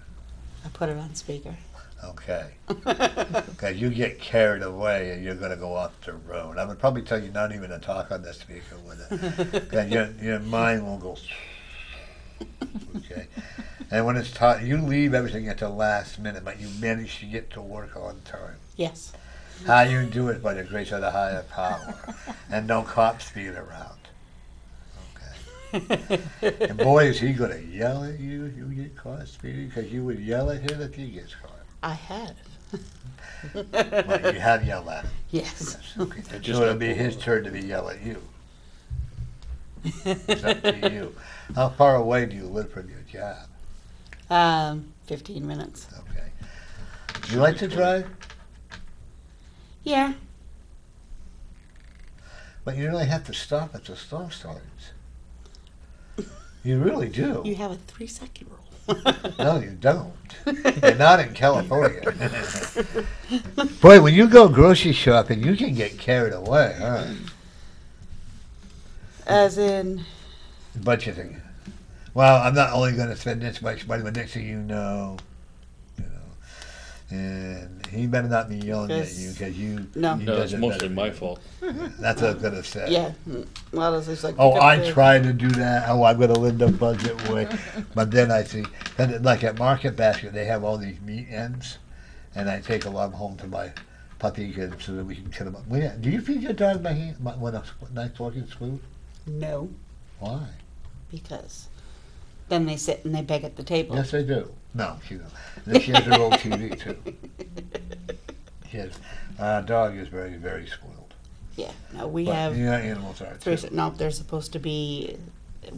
I put it on speaker.
Okay. Because you get carried away and you're going to go off the road. I would probably tell you not even to talk on the speaker with it. 'Cause your mind will go. Okay. And when it's taught, you leave everything at the last minute, but you manage to get to work on time.
Yes.
How you do it by the grace of the higher power, and no cops being around. Okay. And boy, is he going to yell at you if you get caught speeding, because you would yell at him if he gets caught.
I have.
Well, you have yelled at him.
Yes.
Okay.
I just
So it'll
got
be
pulled
his
over.
turn to be yell at you. It's up to you. How far away do you live from your job?
15 minutes.
Okay. Do you like to drive?
Yeah.
But you really have to stop at the stop signs. You really do.
You have a 3-second rule.
No, you don't. You're not in California. Boy, when you go grocery shopping, you can get carried away, huh?
As in,
Budgeting. Well, I'm not only going to spend this much money, but next thing you know, and he better not be yelling at
Yes.
you, because you.
No.
he
No,
does
it's
it
mostly
better.
my fault.
That's what I'm going to say.
yeah. Well, it's just like.
Oh,
pick up
I
the-
try to do that. Oh, I'm going to live the budget way. But then I see, and like at Market Basket, they have all these meat ends, and I take a lot home to my puppy so that we can cut them up. Do you feed your dog by hand when a nice working spoon?
No,
Why?
because then they sit and they beg at the table.
Yes, they do. No, she don't. And then she has her own TV too. Yes, our dog is very, very spoiled.
Yeah. No, we
But,
have
yeah, animals are too.
no. They're supposed to be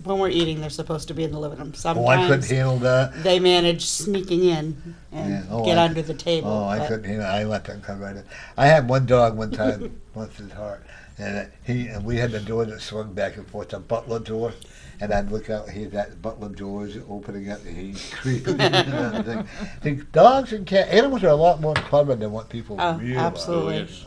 when we're eating. They're supposed to be in the living room.
Oh, I couldn't
Sometimes
handle that.
they manage sneaking in and
Yeah. Oh,
get
I-
under the table.
Oh, I
but-
couldn't handle. I let them come right in. I had one dog one time, once his heart, and we had the door that swung back and forth, the butler door, and I'd look out. He had that butler doors opening up, and he's creeping into that thing. The dogs and cat animals are a lot more clever than what people
Oh,
realize.
absolutely.
Oh, yes.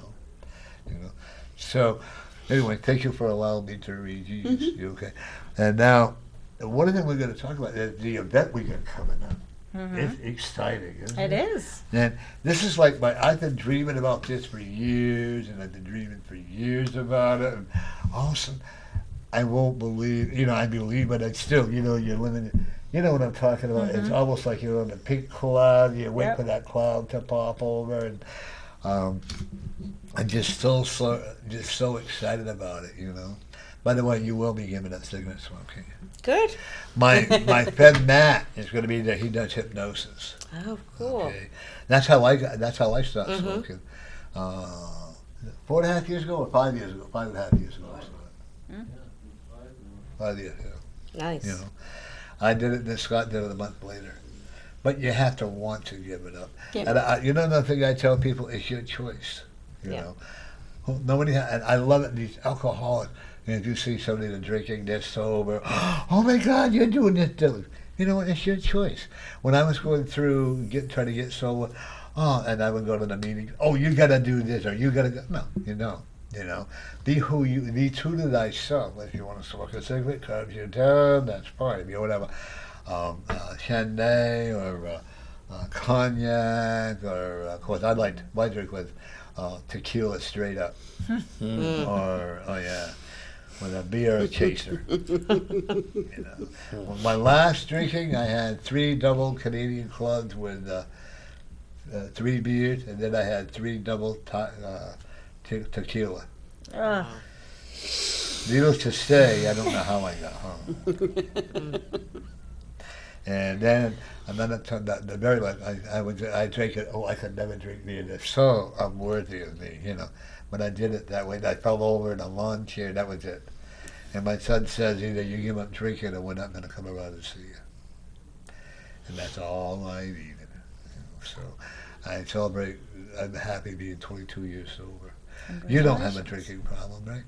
You know. So, anyway, thank you for allowing me to read you.
Mm-hmm.
You okay? And now, one thing we're going to talk about is the event we got coming up. It's exciting, isn't it?
It is.
And this is like I've been dreaming about this for years, and I've been dreaming for years about it. And awesome. I won't believe, I believe, but it's still, you're living, you know what I'm talking about. It's almost like you're on a pink cloud, you wait
Yep.
for that cloud to pop over, and I'm just so excited about it, By the way, you will be giving up cigarette smoking.
Good.
My friend Matt is going to be there. He does hypnosis.
Oh, cool.
Okay, that's how I stopped
Mhm.
smoking. 4.5 years ago or 5 years ago, 5.5 years ago.
Hmm?
5 years ago.
Nice.
You know, I did it. Then Scott did it a month later. But you have to want to give it up.
Yeah.
And you know, another thing I tell people is your choice. You
Yeah.
know, nobody. And I love it. These alcoholics. And if you see somebody that's drinking, they're sober. Oh my God, you're doing this, dude. You know, it's your choice. When I was going through trying to get sober, and I would go to the meeting. Oh, you got to do this, or you got to go. No, you don't. You know, be true to thyself. If you want to smoke a cigarette, calms you down. That's fine. If you whatever, Chardonnay or cognac, or of course I like my drink with tequila straight up, or with a beer chaser. You know, when my last drinking, I had 3 double Canadian clubs with 3 beers, and then I had 3 double tequila.
Ugh.
Needless to say, I don't know how I got home. And then another time, the very last, I drank it. Oh, I could never drink beer. It's so unworthy of me, you know. But I did it that way. I fell over in a lawn chair. That was it. And my son says, either you give up drinking, or we're not going to come around and see you. And that's all I needed. You know, so I celebrate. I'm happy being 22 years sober. You don't have a drinking problem, right?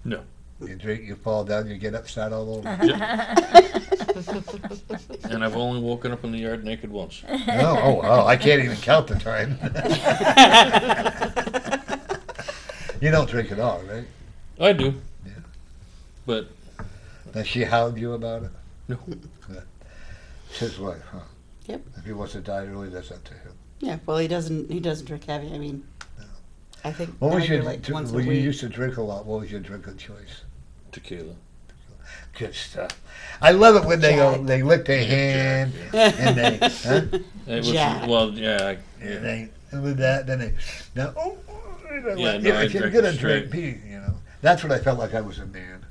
No.
You drink, you fall down, you get up, start all over.
And I've only woken up in the yard naked once.
Oh, I can't even count the time. You don't drink at all, right?
I do.
Yeah.
But
Does she hound you about it?
no.
It's his life, huh?
Yep.
If he wants to die early, that's up to him.
Yeah, well, he doesn't drink heavy. I mean, I think
What was
now
your,
you're like once a
when you
week.
used to drink a lot, what was your drink of choice?
Tequila.
Good stuff. I love it when they go,
Jack.
they lick their hand, and they, huh?
It was,
Jack.
well, yeah.
And they, and with that, then they, now,
Yeah, no, I
if you're
drink
gonna
it straight.
drink pee, you know. That's when I felt like I was a man.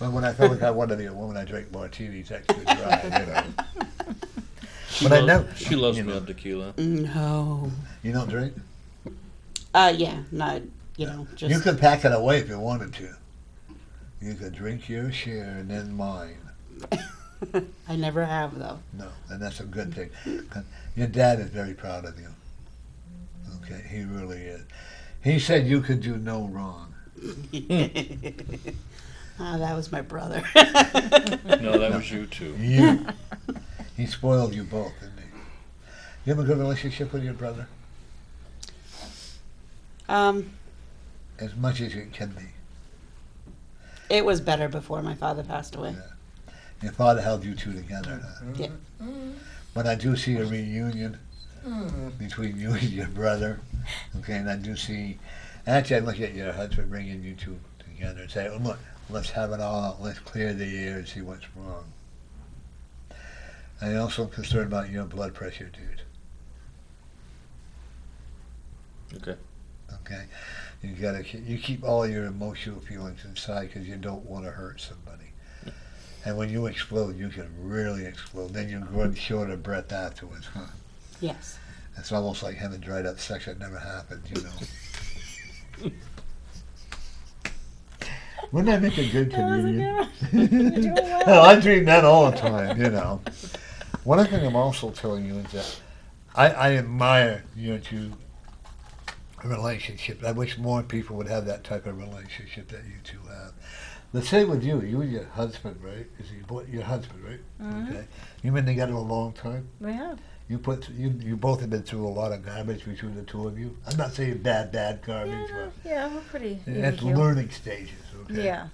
But when I felt like I wanted to be a woman, I drank martinis extra dry, you know.
She,
But I never,
she loves
you
me
know.
on tequila.
No.
You don't drink?
Yeah, not, just.
You could pack it away if you wanted to. You could drink your share and then mine.
I never have, though.
No, and that's a good thing. 'Cause your dad is very proud of you. Okay, he really is. He said you could do no wrong.
That was my brother.
No, that was you too.
You. He spoiled you both, didn't he? You have a good relationship with your brother? As much as it can be.
It was better before my father passed away.
Yeah. Your father held you two together. Huh?
Yeah.
When I do see a reunion between you and your brother, okay, and I do see, actually I look at your husband bringing you two together and say, oh, look, let's have it all out, let's clear the air and see what's wrong. I'm also concerned about your blood pressure, dude.
Okay.
Okay, you keep all your emotional feelings inside because you don't want to hurt somebody. And when you explode, you can really explode. Then you run short of breath afterwards, huh?
Yes.
It's almost like having dried up sex that never happened, you know. Wouldn't that make a good comedian? Oh, I dream that all the time, you know. One other thing I'm also telling you is that I admire your two relationships. I wish more people would have that type of relationship that you two have. Let's say with you and your husband, right? Is he your husband, right?
Mhm.
Okay. You've been together a long time.
We have.
You both have been through a lot of garbage between the two of you. I'm not saying bad garbage,
Yeah, we're pretty.
but
even
it's
keel.
learning stages. Okay.
Yeah.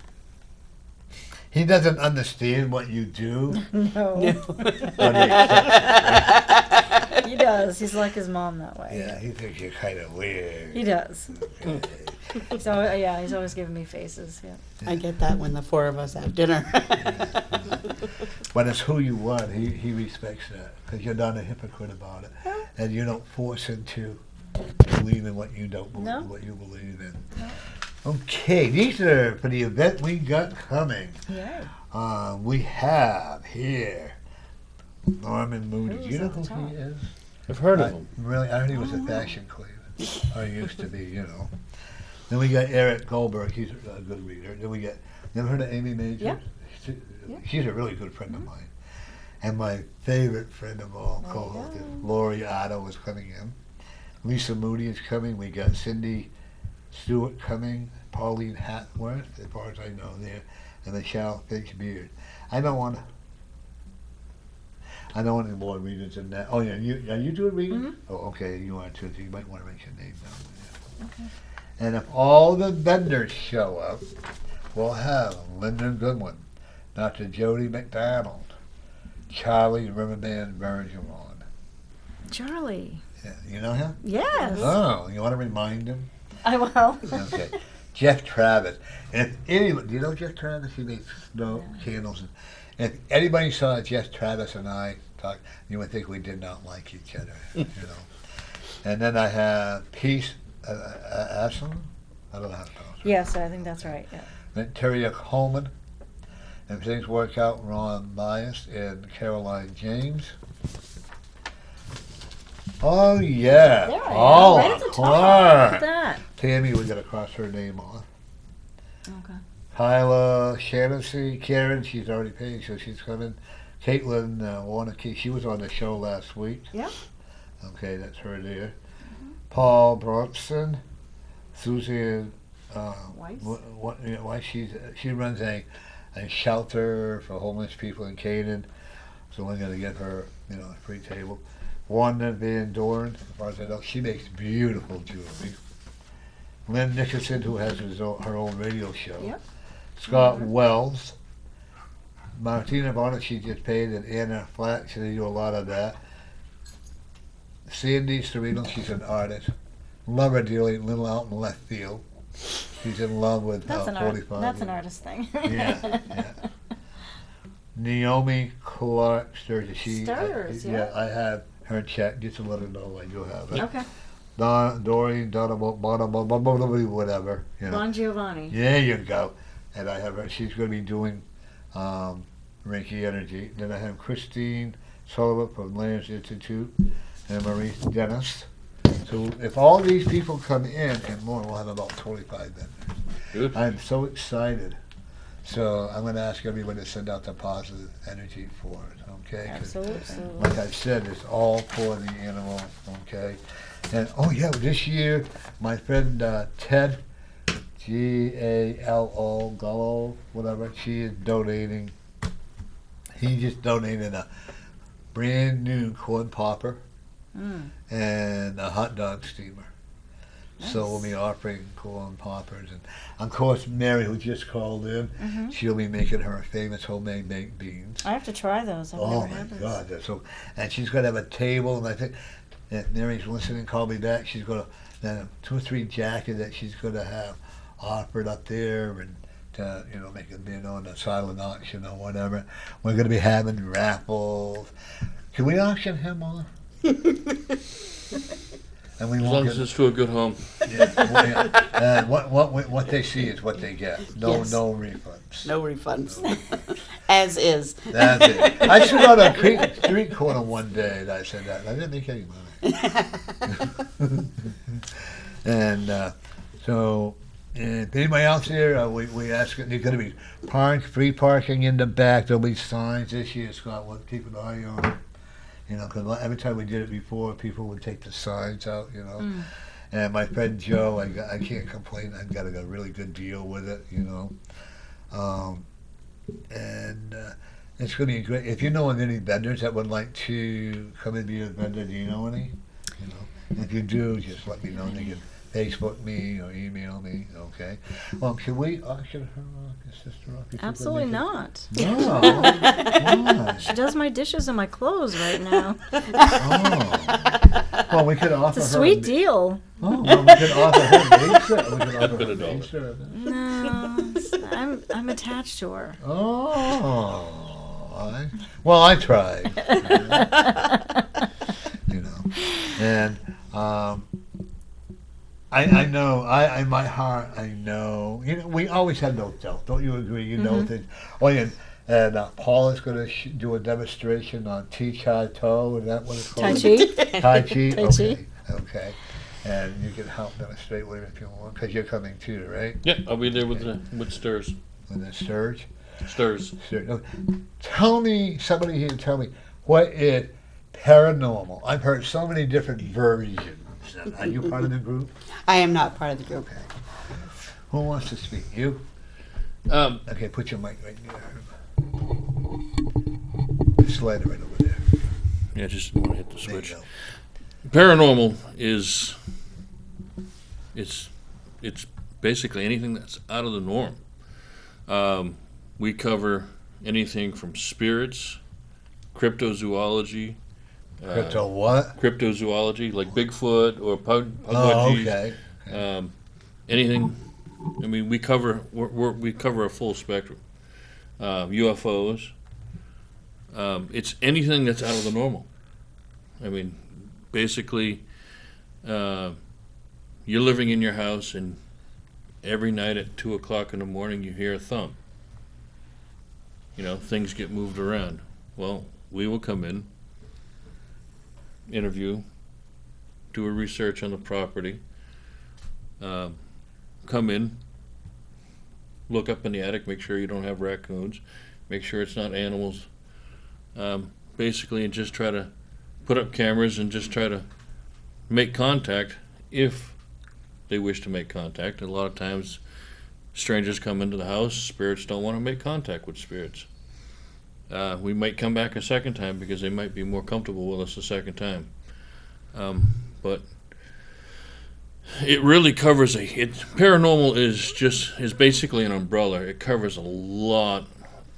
He doesn't understand what you do.
No.
But he accepts
He does. He's like his mom that
it.
way.
Yeah, he thinks you're kind of weird.
He does.
Okay.
So yeah, he's always giving me faces. Yeah.
I get that when the four of us have dinner.
But it's who you are. He respects that because you're not a hypocrite about it, and you don't force him to believe in what you don't believe,
No.
what you believe in.
No.
Okay, these are for the event we got coming.
Yay.
We have here Norman Moody. Do you
Who's
know
at the
who
top?
he is?
I've heard of him.
Really? I heard he was a fashion queen. Or used to be, you know. Then we got Eric Goldberg. He's a good reader. Then we got, never heard of Amy Majors?
Yeah.
She-
Yeah.
She's a really good friend of mine. And my favorite friend of all,
There you
co-host,
go.
is Lori Otto is coming in. Lisa Moody is coming. We got Cindy Stewart coming. Pauline Hatworth, as far as I know, there. And Michelle Finch-Beard. I don't want any more readers than that. Oh, yeah, are you doing reading?
Mhm.
Oh, okay, you are too, so you might want to write your name down.
Okay.
And if all the vendors show up, we'll have Lyndon Goodwin, Dr. Jody McDonald, Charlie Riverband Bergeron.
Charlie.
Yeah, you know him?
Yes.
Oh, you want to remind him?
I will.
Okay. Jeff Travis. And if anyone, do you know Jeff Travis? He makes snow candles. And if anybody saw Jeff Travis and I talk, you would think we did not like each other, you know. And then I have Peace Ashland. I don't know how to pronounce it.
Yes, I think that's right. Yeah.
Then Terry Coleman. If things work out, Ron Bias and Caroline James. Oh, yeah.
There I am.
Oh,
Right at the top. Look
Clark.
at that.
Tammy, we got to cross her name off.
Okay.
Kyla Shaughnessy, Karen, she's already paid, so she's coming. Caitlin Warnocky, she was on the show last week.
Yep.
Okay, that's her there. Paul Bronson, Susan
Weiss?
Weiss, she runs a shelter for homeless people in Canaan, so we're going to get her, you know, a free table. Wanda Van Doren, as far as I know, she makes beautiful jewelry. Lynn Nicholson, who has her own radio show.
Yep.
Scott Wells. Martina Bonnet, she just paid, and Anna Flack, they do a lot of that. Sandy Serino, she's an artist. Love her dearly, little out in left field. She's in love with
That's an
45.
That's an artist thing.
Yeah, yeah. Naomi Clark Sturgis.
Sturgis, yeah.
I have her check, just to let her know I do have it.
Okay.
Doreen, whatever. You know.
Bon Giovanni.
There you go. And I have her, she's going to be doing Reiki Energy. Then I have Christine Sullivan from Layers Institute and Maurice Dennis. So if all these people come in and more, we'll have about 25 vendors.
Good.
I'm so excited. So I'm going to ask everyone to send out the positive energy for it, okay? 'Cause
Absolutely.
like I said, it's all for the animal, okay? And, oh yeah, this year, my friend Ted, Galo, Gallo, whatever, she is donating. He just donated a brand new corn popper
Mm.
and a hot dog steamer. So we'll be offering corn poppers. And of course, Mary, who just called in,
Mhm.
she'll be making her famous homemade baked beans.
I have to try those. I've
Oh
never
my
had those.
God! That's so, and she's going to have a table, and I think if Mary's listening, call me back. She's going to then 2 or 3 jackets that she's going to have offered up there, and to make a bid on a silent auction or whatever. We're going to be having raffles. Can we auction him off? And we
As
won't
long
get-
as it's to a good home.
yeah, well, yeah. And what they see is what they get. No
Yes.
no refunds.
No refunds. As is.
That's it. I stood on a street corner one day and I said that. I didn't make any money. And so, if anybody else here, we ask, there's going to be free parking in the back. There'll be signs this year, Scott. What keep an eye on. Because every time we did it before, people would take the signs out,
Mm.
And my friend Joe, I can't complain. I got a really good deal with it, And it's going to be great. If you know of any vendors that would like to come and be a vendor, do you know any? If you do, just let me know. They can Facebook me or email me, okay? Well, can we auction her off, your sister off? You think we'll
Absolutely
make it-
not.
No. Why?
She does my dishes and my clothes right now.
Oh. Well, we could offer
It's a
her.
sweet deal.
Oh, well, we could offer her maid service. We could offer
Good
her
adult.
maid service.
No, I'm attached to her.
Oh, I tried. And I know. I in my heart, I know. You know, we always have those doubts. Don't you agree? You know things. Oh, yeah. And Paul is going to do a demonstration on Chi Toe. Is that what it's
Tai
called?
Chi?
Tai Chi.
Tai
Okay.
Chi.
Okay. And you can help demonstrate with him if you want, because you're coming too, right?
Yeah, I'll be there with Stirs.
With the surge.
Stirs.
Tell me, somebody here, tell me, what is paranormal? I've heard so many different versions. Are you part of the group?
I am not part of the group.
Okay. Who wants to speak? You? Okay, put your mic right there. Slide it right over there.
Yeah, just want to hit the
There you
switch.
go.
Paranormal is it's basically anything that's out of the norm. We cover anything from spirits, cryptozoology,
Crypto what?
cryptozoology like Bigfoot or
Oh,
Pugwatees,
okay.
anything. I mean, we cover we cover a full spectrum. UFOs. It's anything that's out of the normal. I mean, basically, you're living in your house, and every night at 2:00 in the morning, you hear a thump. You know, things get moved around. Well, we will come in, interview, do a research on the property, come in, look up in the attic, make sure you don't have raccoons, make sure it's not animals, basically, and just try to put up cameras and just try to make contact if they wish to make contact. A lot of times strangers come into the house, spirits don't want to make contact with spirits. We might come back a second time because they might be more comfortable with us a second time. But it really covers paranormal is basically an umbrella. It covers a lot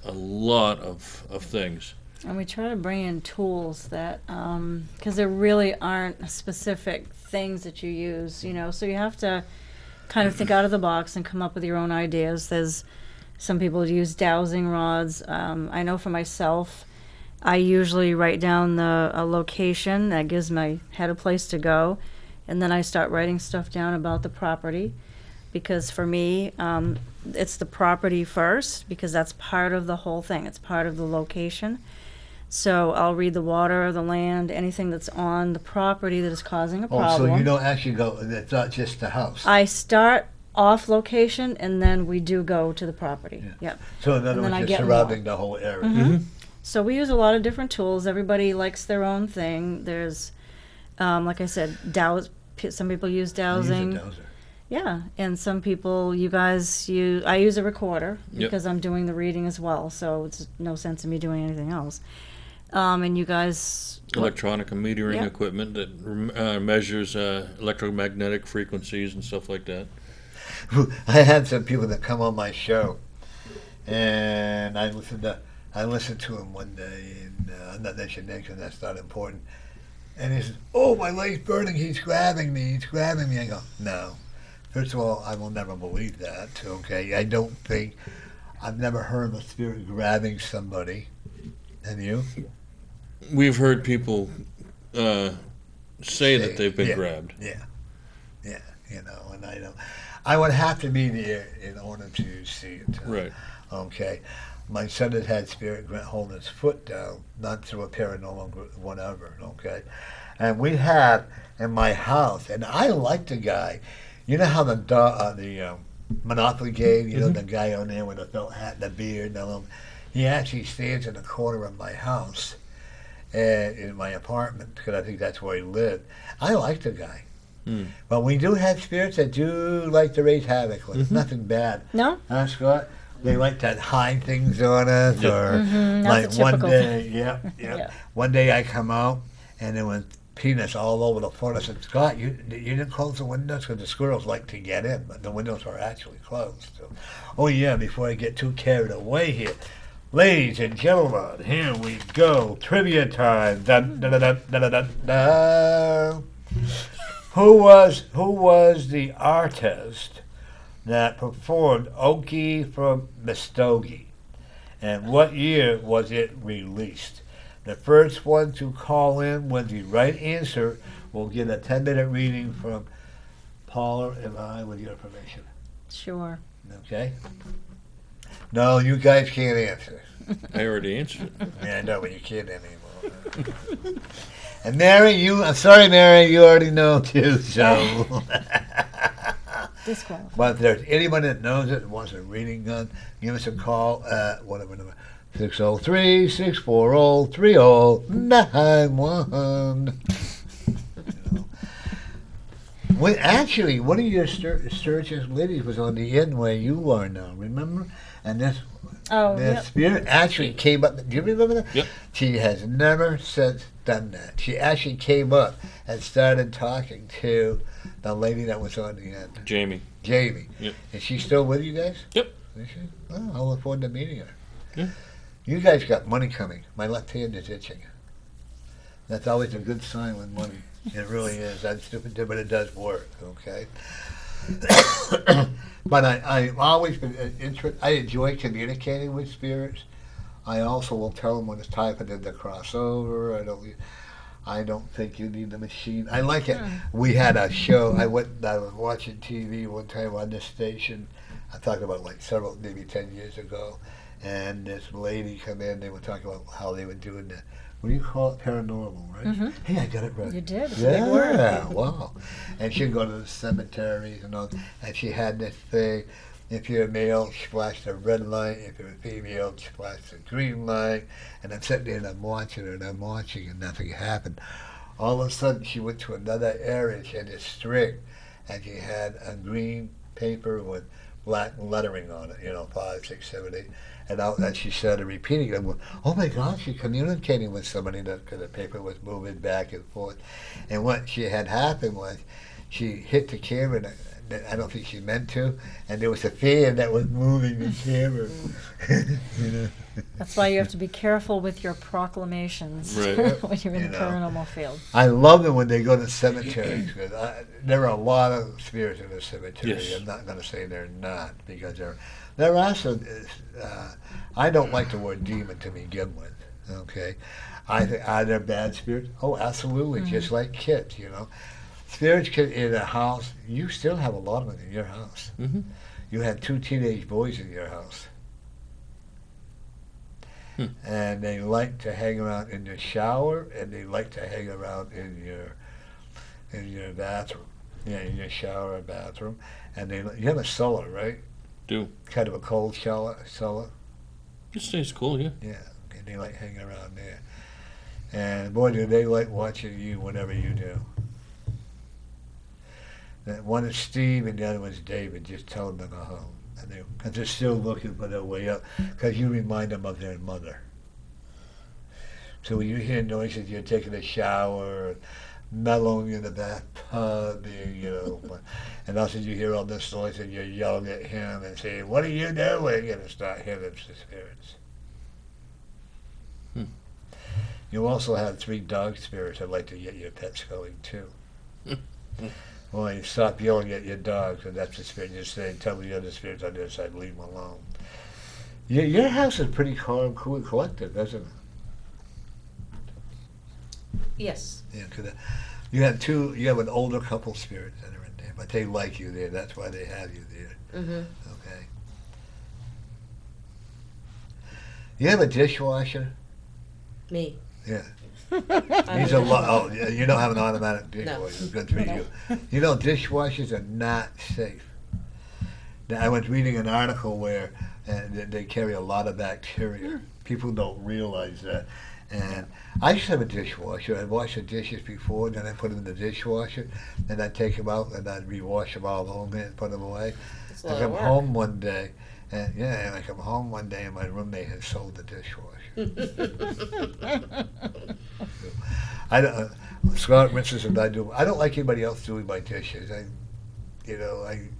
of things.
And we try to bring in tools that, because there really aren't specific things that you use, you know, so you have to kind of think out of the box and come up with your own ideas. There's some people use dowsing rods. I know for myself, I usually write down a location that gives my head a place to go, and then I start writing stuff down about the property, because for me, it's the property first, because that's part of the whole thing. It's part of the location. So I'll read the water, the land, anything that's on the property that is causing a
Oh,
problem.
so you don't actually go, it's not just the house.
I start off location, and then we do go to the property.
Yeah.
Yep.
So in other
and then I
words,
get
you're surrounding the whole area.
Mhm. So we use a lot of different tools. Everybody likes their own thing. There's, like I said, some people use
You use a
dowsing.
dowser.
Yeah, and some people, I use a recorder
Yep.
because I'm doing the reading as well, so it's no sense in me doing anything else. And you guys,
Electronic metering
Yeah.
equipment that measures electromagnetic frequencies and stuff like that.
I had some people that come on my show, and I listened to him one day, and I'm not mentioning names because that's not important. And he says, "Oh, my leg's burning. He's grabbing me. He's grabbing me." I go, "No. First of all, I will never believe that. Okay, I've never heard of a spirit grabbing somebody. Have you?
We've heard people say that they've been
Yeah.
grabbed.
Yeah, you know, and I would have to be there in order to see it.
Right.
Okay. My son has had spirit holding his foot down, not through a paranormal whatever, okay? And we have in my house, and I like the guy. You know how the Monopoly game, you know, the guy on there with the felt hat and the beard and all, he actually stands in the corner of my house, in my apartment, because I think that's where he lived. I like the guy. But we do have spirits that do like to raise havoc with nothing bad.
no?
Huh, Scott? They like to hide things on us,
Yep.
or
That's
like
a
one
typical
day,
thing.
yeah. One day I come out and there was peanuts all over the floor. I said, "Scott, you didn't close the windows because the squirrels like to get in, but the windows are actually closed." So, oh yeah, before I get too carried away here, ladies and gentlemen, here we go, trivia time. Dun, dun, dun, dun, dun, dun, dun. Who was the artist that performed Okie from Muskogee, and what year was it released? The first one to call in with the right answer will get a 10-minute reading from Paula and I, with your permission.
Sure.
Okay? No, you guys can't answer.
I already answered it.
Yeah, I know, but you can't anymore. And Mary, I'm sorry, Mary, you already know too, so.
Disqualified.
But if there's anyone that knows it and wants a reading done, give us a call at whatever number. 603-640-3091. Well, actually, one of your Sturgis ladies was on the end where you are now, remember? And this
Yep.
spirit actually came up. Do you remember that?
Yep.
She has never since done that. She actually came up and started talking to the lady that was on the end,
Jamie.
Jamie.
Yep.
Is she still with you guys?
Yep.
Is she? Oh, I'll look forward to meeting her.
Yeah.
You guys got money coming. My left hand is itching. That's always a good sign with money. It really is. That's stupid, but it does work, okay? But I've always been interested. I enjoy communicating with spirits. I also will tell them when it's time for them to cross over. I don't think you need the machine. I like it. We had a show. I was watching TV one time on this station. I'm talking about like maybe 10 years ago. And this lady come in. They were talking about how they were doing the, what do you call it, paranormal, right?
Mm-hmm.
Hey, I got it right.
You did. It's a big word.
Yeah, wow. And she'd go to the cemeteries and all, and she had this thing. If you're a male, she flashed a red light. If you're a female, she flashed a green light. And I'm sitting there and I'm watching her and I'm watching and nothing happened. All of a sudden, she went to another area. She had this string, and she had a green paper with black lettering on it, 5, 6, 7, 8. And she started repeating it. Oh my God, she's communicating with somebody because the paper was moving back and forth. And what she had happened was she hit the camera, and I don't think she meant to, and there was a fan that was moving the camera.
That's why you have to be careful with your proclamations
Right.
when you're in the paranormal field.
I love it when they go to cemeteries because there are a lot of spirits in the cemetery.
Yes.
I'm not going to say they're not because they're also. I don't like the word demon to begin with. Okay, are there bad spirits? Oh, absolutely. Just like kids, Spirits in a house. You still have a lot of them in your house.
Mm-hmm.
You had 2 teenage boys in your house. And they like to hang around in the shower, and they like to hang around in your bathroom. Yeah, in your shower or bathroom. And you have a cellar, right?
Do.
Kind of a cold cellar.
It stays cool, yeah.
Yeah, and they like hanging around there. And boy, do they like watching you whatever you do. One is Steve and the other one's David. Just tell them to go home. Because they're still looking for their way up. Because you remind them of their mother. So when you hear noises, you're taking a shower, mellowing in the bathtub, and also you hear all this noise and you're yelling at him and saying, "What are you doing?" And it's not him, it's the spirits. You also have 3 dog spirits that like to get your pets going too. Well, you stop yelling at your dogs, and that's the spirit. Just saying, tell the other spirits on the other side, leave them alone. Your house is pretty calm, cool, and collected, isn't it?
Yes.
Yeah, because you have an older couple spirit that are in there, but they like you there. That's why they have you there.
Mm-hmm.
Okay. You have a dishwasher?
Me.
Yeah.
I
These
don't
are
know.
you don't have an automatic
No.
dishwasher. Good for you. Dishwashers are not safe. Now, I was reading an article where they carry a lot of bacteria. People don't realize that. And I used to have a dishwasher. I'd wash the dishes before, then I'd put them in the dishwasher, and I'd take them out, and I'd rewash them all over and put them away.
It's a
I
lot
come
of work.
home one day, and I come home one day, and my roommate had sold the dishwasher. I don't. Scott rinses and I do. I don't like anybody else doing my dishes. I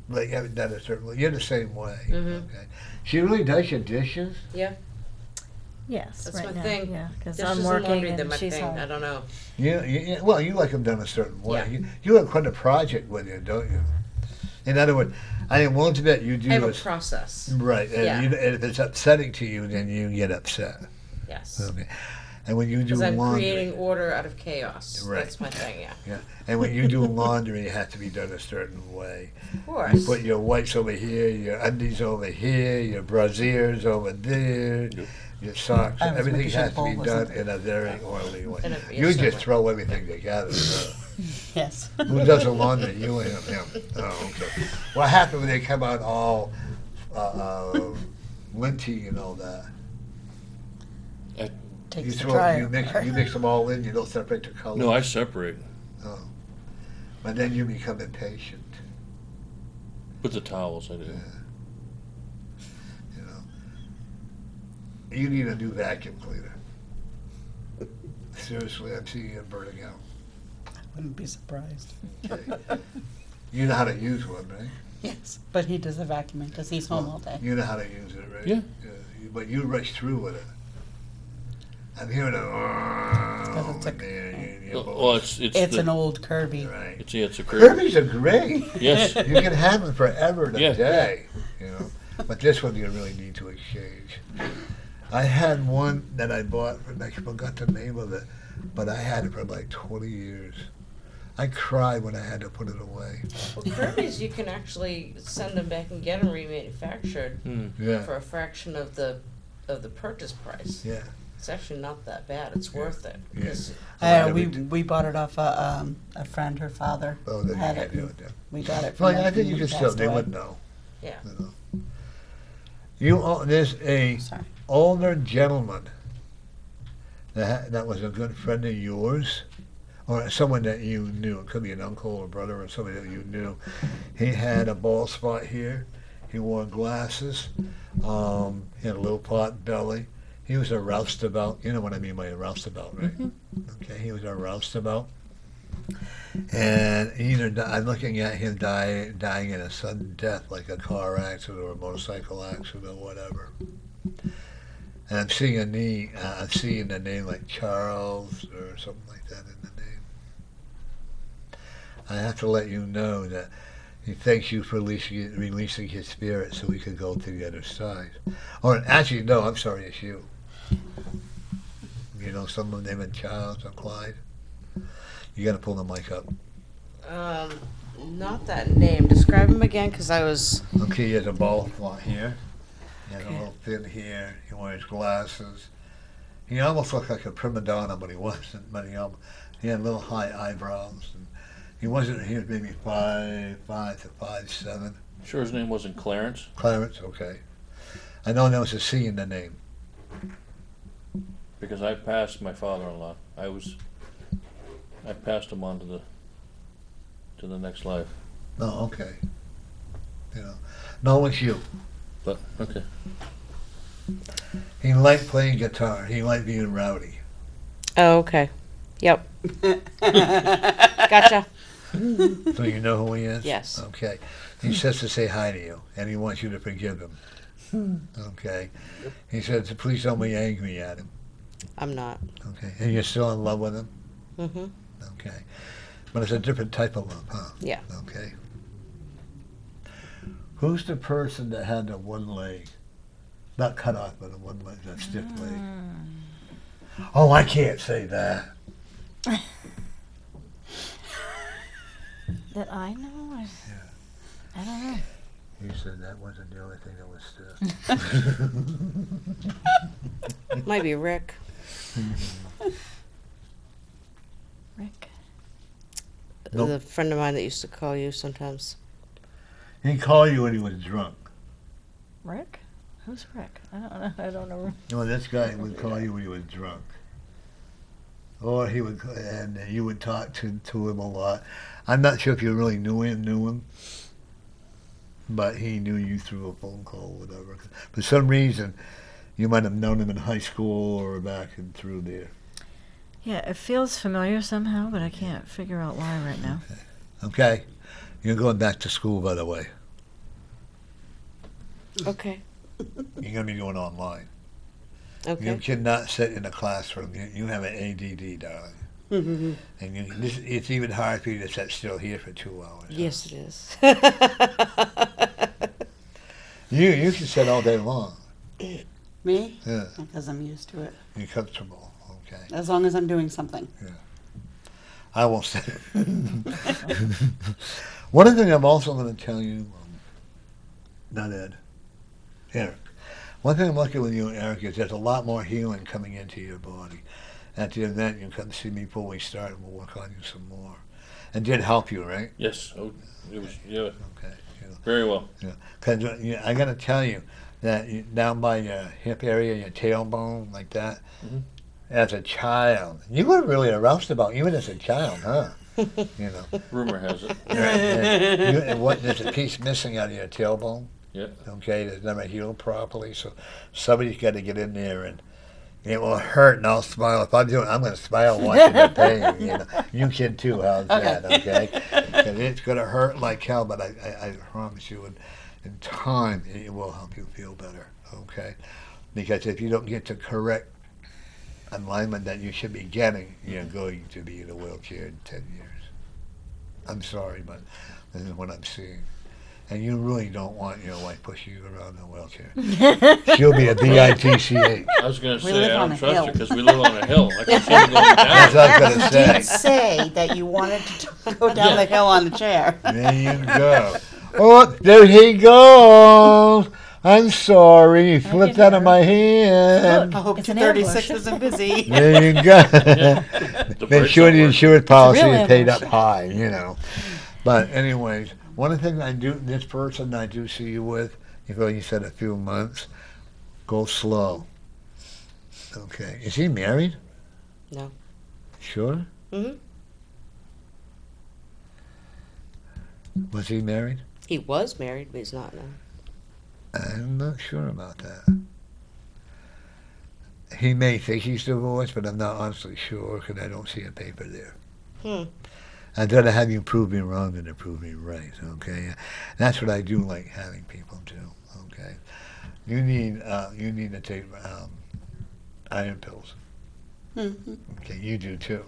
like haven't done a certain way. You're the same way.
Mhm.
Okay. She really does your dishes.
Yeah,
Yes,
that's
right
my
now.
thing.
Yeah, because
Dishes
I'm
and
working
laundry, they're
and
my
she's
thing.
home.
I don't know.
Yeah. Well, you like them done a certain way.
Yeah.
You have quite a project with you, don't you? In other words, I am willing to bet you do
I have a
this.
process.
Right. And,
Yeah.
and if it's upsetting to you, then you get upset.
Yes.
Okay. And when you do
Because I'm
laundry,
creating order out of chaos.
Right.
That's my thing, yeah.
yeah, and when you do laundry, it has to be done a certain way.
Of
You
course.
put your whites over here, your undies over here, your brassieres over there,
Yep.
your socks.
I was
Everything
making sure
has
the
to be
bowl
done
wasn't-
in a very orderly way.
In a-
You
yes,
just
sir.
throw everything together.
Yes.
Who does the laundry? You and him. Oh, okay. What happened when they come out all linty and all that? You
Takes the
throw,
dryer.
you mix them all in. You don't separate the colors.
No, I separate.
Oh. But then you become impatient.
With the towels, I do.
You know. You need a new vacuum cleaner. Seriously, I'm seeing it burning out.
Wouldn't be surprised.
Okay. You know how to use one, right?
Yes, but he does the vacuuming because he's home all day.
You know how to use it, right?
Yeah.
But you rush through with it. I'm hearing a.
Because it's a-
Well, it's
It's
the,
an old Kirby.
Right.
it's a curve.
Kirby's are great.
Yes.
You can have them forever and a
Yeah.
day, you know. But this one you really need to exchange. I had one that I bought, and I forgot the name of it, but I had it for like 20 years. I cried when I had to put it away.
Well, Kirby's, you can actually send them back and get them remanufactured
Yeah,
for a fraction of the purchase price.
yeah.
It's actually not that bad. It's worth it.
Yeah.
'Cause
We bought it off a friend, her father
Oh, then you
had
can't
it.
do
and
it then.
We got it from
Well,
them
I think
and
you
he
can still,
passed
they
away.
wouldn't know.
Yeah.
You know. There's a
Sorry.
older gentleman that was a good friend of yours, or someone that you knew. It could be an uncle or brother or somebody that you knew. He had a bald spot here. He wore glasses. He had a little pot belly. He was a roustabout. You know what I mean by a roustabout, right? Okay, he was a roustabout. And I'm looking at him dying in a sudden death, like a car accident or a motorcycle accident or whatever. And I'm seeing I'm seeing the name like Charles or something like that in the name. I have to let you know that he thanks you for releasing his spirit so we could go to the other side. Or actually, no, I'm sorry, it's you. You know someone named Charles or Clyde? You got to pull the mic up.
Not that name. Describe him again, because I was.
Okay, he has a bald spot here. He has
Okay.
a little thin hair. He wears glasses. He almost looked like a prima donna, but he wasn't. But he had little high eyebrows. And he wasn't. He was maybe 5'5" to 5'7".
Sure, his name wasn't Clarence.
Clarence, okay. I know there was a C in the name.
Because I passed my father-in-law. I passed him on to the next life.
No, okay. You know, no, it's you.
But okay.
He liked playing guitar. He liked being rowdy.
Oh, okay. Yep. Gotcha.
So you know who he is?
Yes.
Okay. He says to say hi to you, and he wants you to forgive him. Okay. He says, please don't be angry at him.
I'm not.
Okay. And you're still in love with him?
Mm-hmm.
Okay. But it's a different type of love, huh?
Yeah.
Okay. Who's the person that had the one leg? Not cut off, but the one leg, that stiff leg. Oh, I can't say that.
That I know? I don't know.
You said that wasn't the only thing that was stiff.
Might be Rick.
Rick.
Nope.
The friend of mine that used to call you sometimes.
He called you when he was drunk.
Rick? Who's Rick? I don't know. I don't know.
No, this guy would call you when he was drunk. Or he would, and you would talk to him a lot. I'm not sure if you really knew him, but he knew you through a phone call or whatever. For some reason, you might have known him in high school or back and through there.
Yeah, it feels familiar somehow, but I can't figure out why right now.
Okay? You're going back to school, by the way.
Okay.
You're going to be going online. You
Okay.
cannot sit in a classroom. You have an ADD, darling. And it's even hard for you to sit still here for 2 hours.
Yes, it is.
You can sit all day long.
Me?
Yeah,
Because I'm used to it.
you're comfortable. Okay.
As long as I'm doing something.
I won't say. One thing I'm also going to tell you, not Ed, Eric. One thing I'm lucky with you, Eric, is there's a lot more healing coming into your body. At the event, you come see me before we start, and we'll work on you some more. And did help you, right?
Yes. Oh, it was, yeah,
Okay.
very well.
Because I got to tell you that down by your hip area, your tailbone, like that,
Mhm.
as a child, you were really a roustabout, even as a child, huh? You know.
Rumor has it.
There's a piece missing out of your tailbone.
Yeah.
Okay, it's never healed properly, so somebody's got to get in there, and it will hurt, and I'll smile. If I'm I'm going to smile watching the pain. You know, you can too. How's that? Okay, 'cause it's going to hurt like hell, but I promise you, in time, it will help you feel better. Okay, because if you don't get the correct alignment that you should be getting, you're going to be in a wheelchair in 10 years. I'm sorry, but this is what I'm seeing. And you really don't want your wife pushing you around in a wheelchair. She'll be a bitch.
I was going to
We
say,
live
I
on
don't
a
trust
hill.
her because we live on a hill. I can see her going
That's
down.
what I was going to
Did
say.
say that you wanted to go down the hill on the chair.
There you go. Oh, there he goes. I'm sorry. He slipped
get
out of
her.
my hand.
I hope
It's an
236
ambush.
isn't busy.
There you go.
The
Make
brakes
sure
don't
the
work.
insurance policy
real
is paid up
ambush.
high, you know. But anyways, one of the things I do, this person I do see you with, even you said a few months, go slow. Okay. Is he married?
No.
Sure?
Hmm.
Was he married?
He was married, but he's not now.
I'm not sure about that. He may think he's divorced, but I'm not honestly sure because I don't see a paper there.
Hmm.
I'd rather have you prove me wrong than to prove me right, okay? That's what I do like having people do, okay? You need to take iron pills.
Mhm.
Okay, you do too.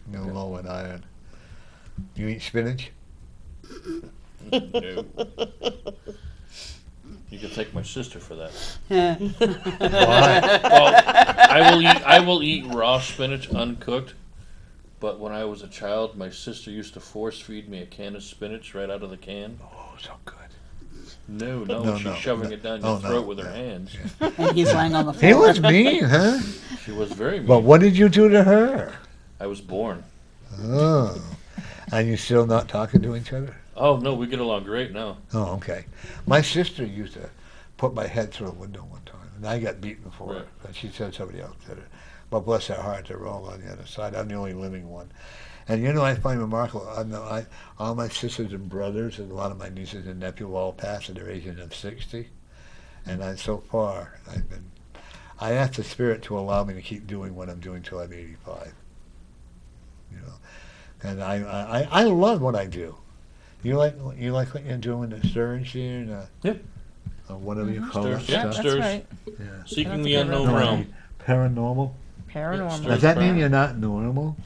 No low in iron. You eat spinach?
No. You can thank my sister for that.
Why?
Well, I will eat raw spinach uncooked, but when I was a child, my sister used to force feed me a can of spinach right out of the can.
Oh, so good.
No,
No,
she's
no,
shoving
no.
it down
Oh,
your throat
no,
with her
no.
hands.
And he's lying on the floor.
He was mean, huh?
She was very mean.
But what did you do to her?
I was born.
Oh. And you still not talking to each other?
Oh no, we get along great now.
Oh, okay. My sister used to put my head through a window one time, and I got beaten for it.
Right.
But she said somebody else did it. But bless her heart, they're all on the other side. I'm the only living one. And you know, I find remarkable. All my sisters and brothers, and a lot of my nieces and nephews all passed at their ages of 60. And so far, I asked the Spirit to allow me to keep doing what I'm doing till I'm 85. You know, and I love what I do. You like what you're doing, the stirring here,
Yeah.
or whatever you call
Stirs,
that
yeah,
stuff.
That's
stirs.
right.
Yeah.
Seeking
That's
the
a good
unknown
one.
realm.
Paranormal.
Paranormal.
Does that mean you're not normal?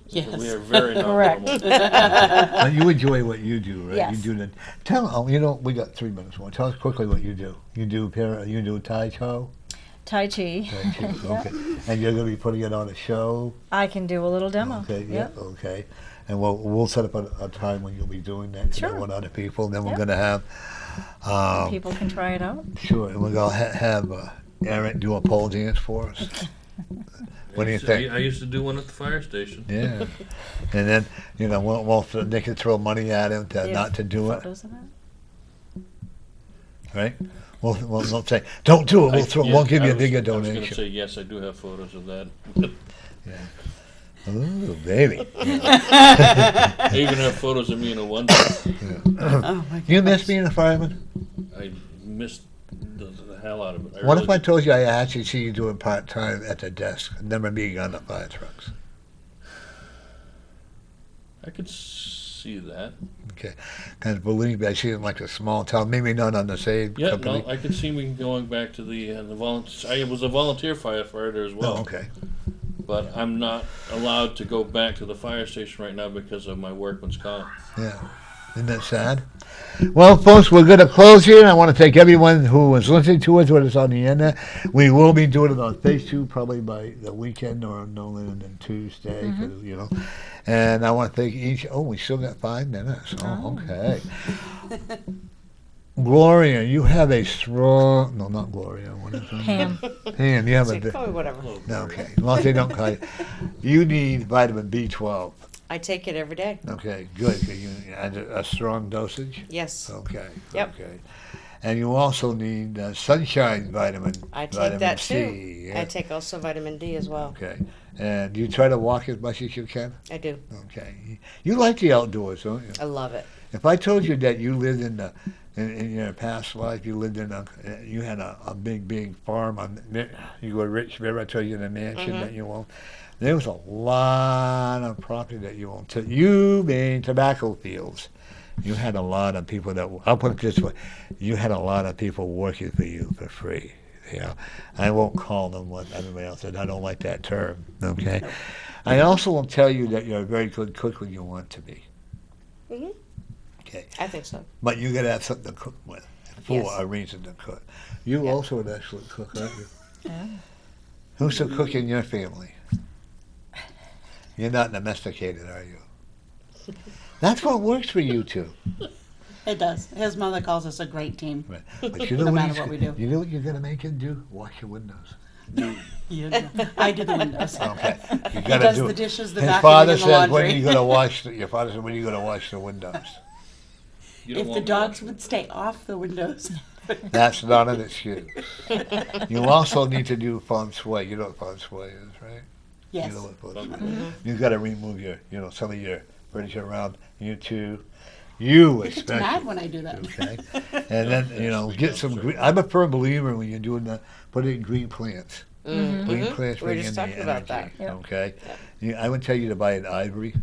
Yes.
We are very
Correct.
normal.
But you enjoy what you do, right?
Yes.
You do the. We got 3 minutes more. Tell us quickly what you do. You do Tai Chi.
Tai Chi.
Tai Chi.
Yeah.
Okay. And you're going to be putting it on a show.
I can do a little demo.
Okay. Yeah.
Yep.
Okay. And we'll set up a time when you'll be doing that.
Sure.
With other people. Then we're
Yep.
going to have.
People can try it out.
Sure. And we're going to have Eric do a pole dance for us. What do you think?
I used to do one at the fire station.
Yeah. And then they can throw money at him not to do it.
Photos of that?
Right? We'll say, don't do it. We'll give you a bigger
I was going to
donation.
say yes. I do have photos of that.
Ooh, baby.
I even have photos of me in a onesie.
Oh my
You miss
gosh.
being a fireman?
I missed the hell out of it.
What
really
if I
did.
told you I actually see you doing part-time at the desk, never being on the fire trucks?
I could see that.
Okay. Because believe me, I see it like a small town, maybe not on the same
Yeah,
company.
no, I could see me going back to the volunteer. I was a volunteer firefighter as well.
Oh, okay.
But I'm not allowed to go back to the fire station right now because of my workman's comp.
Yeah. Isn't that sad? Well, folks, we're going to close here. I want to thank everyone who was listening to us, with us on the internet. We will be doing it on Facebook probably by the weekend or no later than Tuesday, 'cause, you know. And I want to thank each. Oh, we still got 5 minutes. Oh, okay. Gloria, you have a strong. No, not Gloria. What is it?
Pam.
Pam, you have
So
a.
call me whatever.
Okay, as long as they don't call you. You need vitamin B12.
I take it every day.
Okay, good. You add a strong dosage.
Yes.
Okay.
Yep.
Okay. And you also need sunshine vitamin.
I take
vitamin
that
C,
too.
yeah?
I take also vitamin D as well.
Okay. And you try to walk as much as you can.
I do.
Okay. You like the outdoors, don't you?
I love it.
If I told you that you lived in your past life, you lived in you had a big farm on, you were rich. Remember I told you the mansion that you owned. There was a lot of property that you owned. You being tobacco fields. You had a lot of people that, I'll put it this way, you had a lot of people working for you for free. Yeah, I won't call them what everybody else said. I don't like that term. Okay. I also will tell you that you're a very good cook when you want to be.
Mhm.
Okay.
I think so.
But you got to have something to cook with for
Yes.
a reason to cook. You
Yeah.
also an excellent cook, aren't you?
Yeah.
Who's the cook in your family? You're not domesticated, are you? That's what works for you two.
It does. His mother calls us a great team.
Right. But you know
No
what,
matter what we do.
You know what you're going to make him do? Wash your windows.
You know, I do the windows.
Okay. You
He
got to
does
do
the
it.
dishes, the
His
vacuuming,
father
and the
said, when are
laundry.
you going to wash your father said, when are you going to wash the windows?
You don't
If the
want me
dogs
watching.
would stay off the windows.
That's not an excuse. You also need to do feng shui. You know what feng shui is, right?
Yes.
You know what feng shui
Mhm.
is. You've got to remove some of your furniture around. You too. You
He gets
especially.
mad when I do that.
Okay. And then, get some green. I'm a firm believer when you're doing put in green plants.
Mm-hmm.
Green plants
We were
bring
just
in the
talking about
energy.
that.
Yep.
Okay. I would tell you to buy an ivory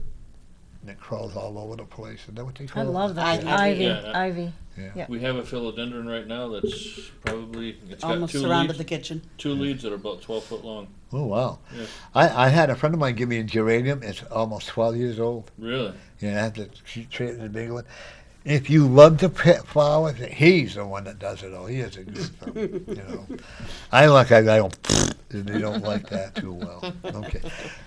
that crawls all over the place. Is that what they
I
call it?
love that.
Ivy.
Ivy.
Yeah.
Ivy.
Yeah.
We have a philodendron right now that's probably, it's got
Almost
two
surrounded
leaves,
the kitchen.
2 leads that are about 12 foot long.
Oh, wow.
Yeah.
I had a friend of mine give me a geranium. It's almost 12 years old.
Really?
I have to treat it in a big one. If you love to pet flowers, he's the one that does it all. He is a good one, I like I don't, they don't like that too well. Okay.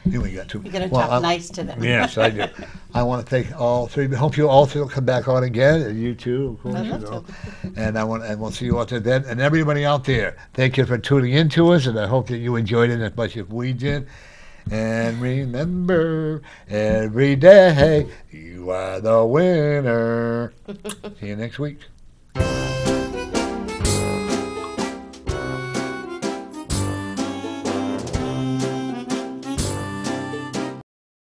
Here we got two.
You gotta
Well,
talk nice to them.
Yes, I do. I want to thank all three. Hope you all three will come back on again, and you too, of course.
I'd love
And we'll see you all at the event. And everybody out there, thank you for tuning in to us, and I hope that you enjoyed it as much as we did. And remember, every day you are the winner. See you next week.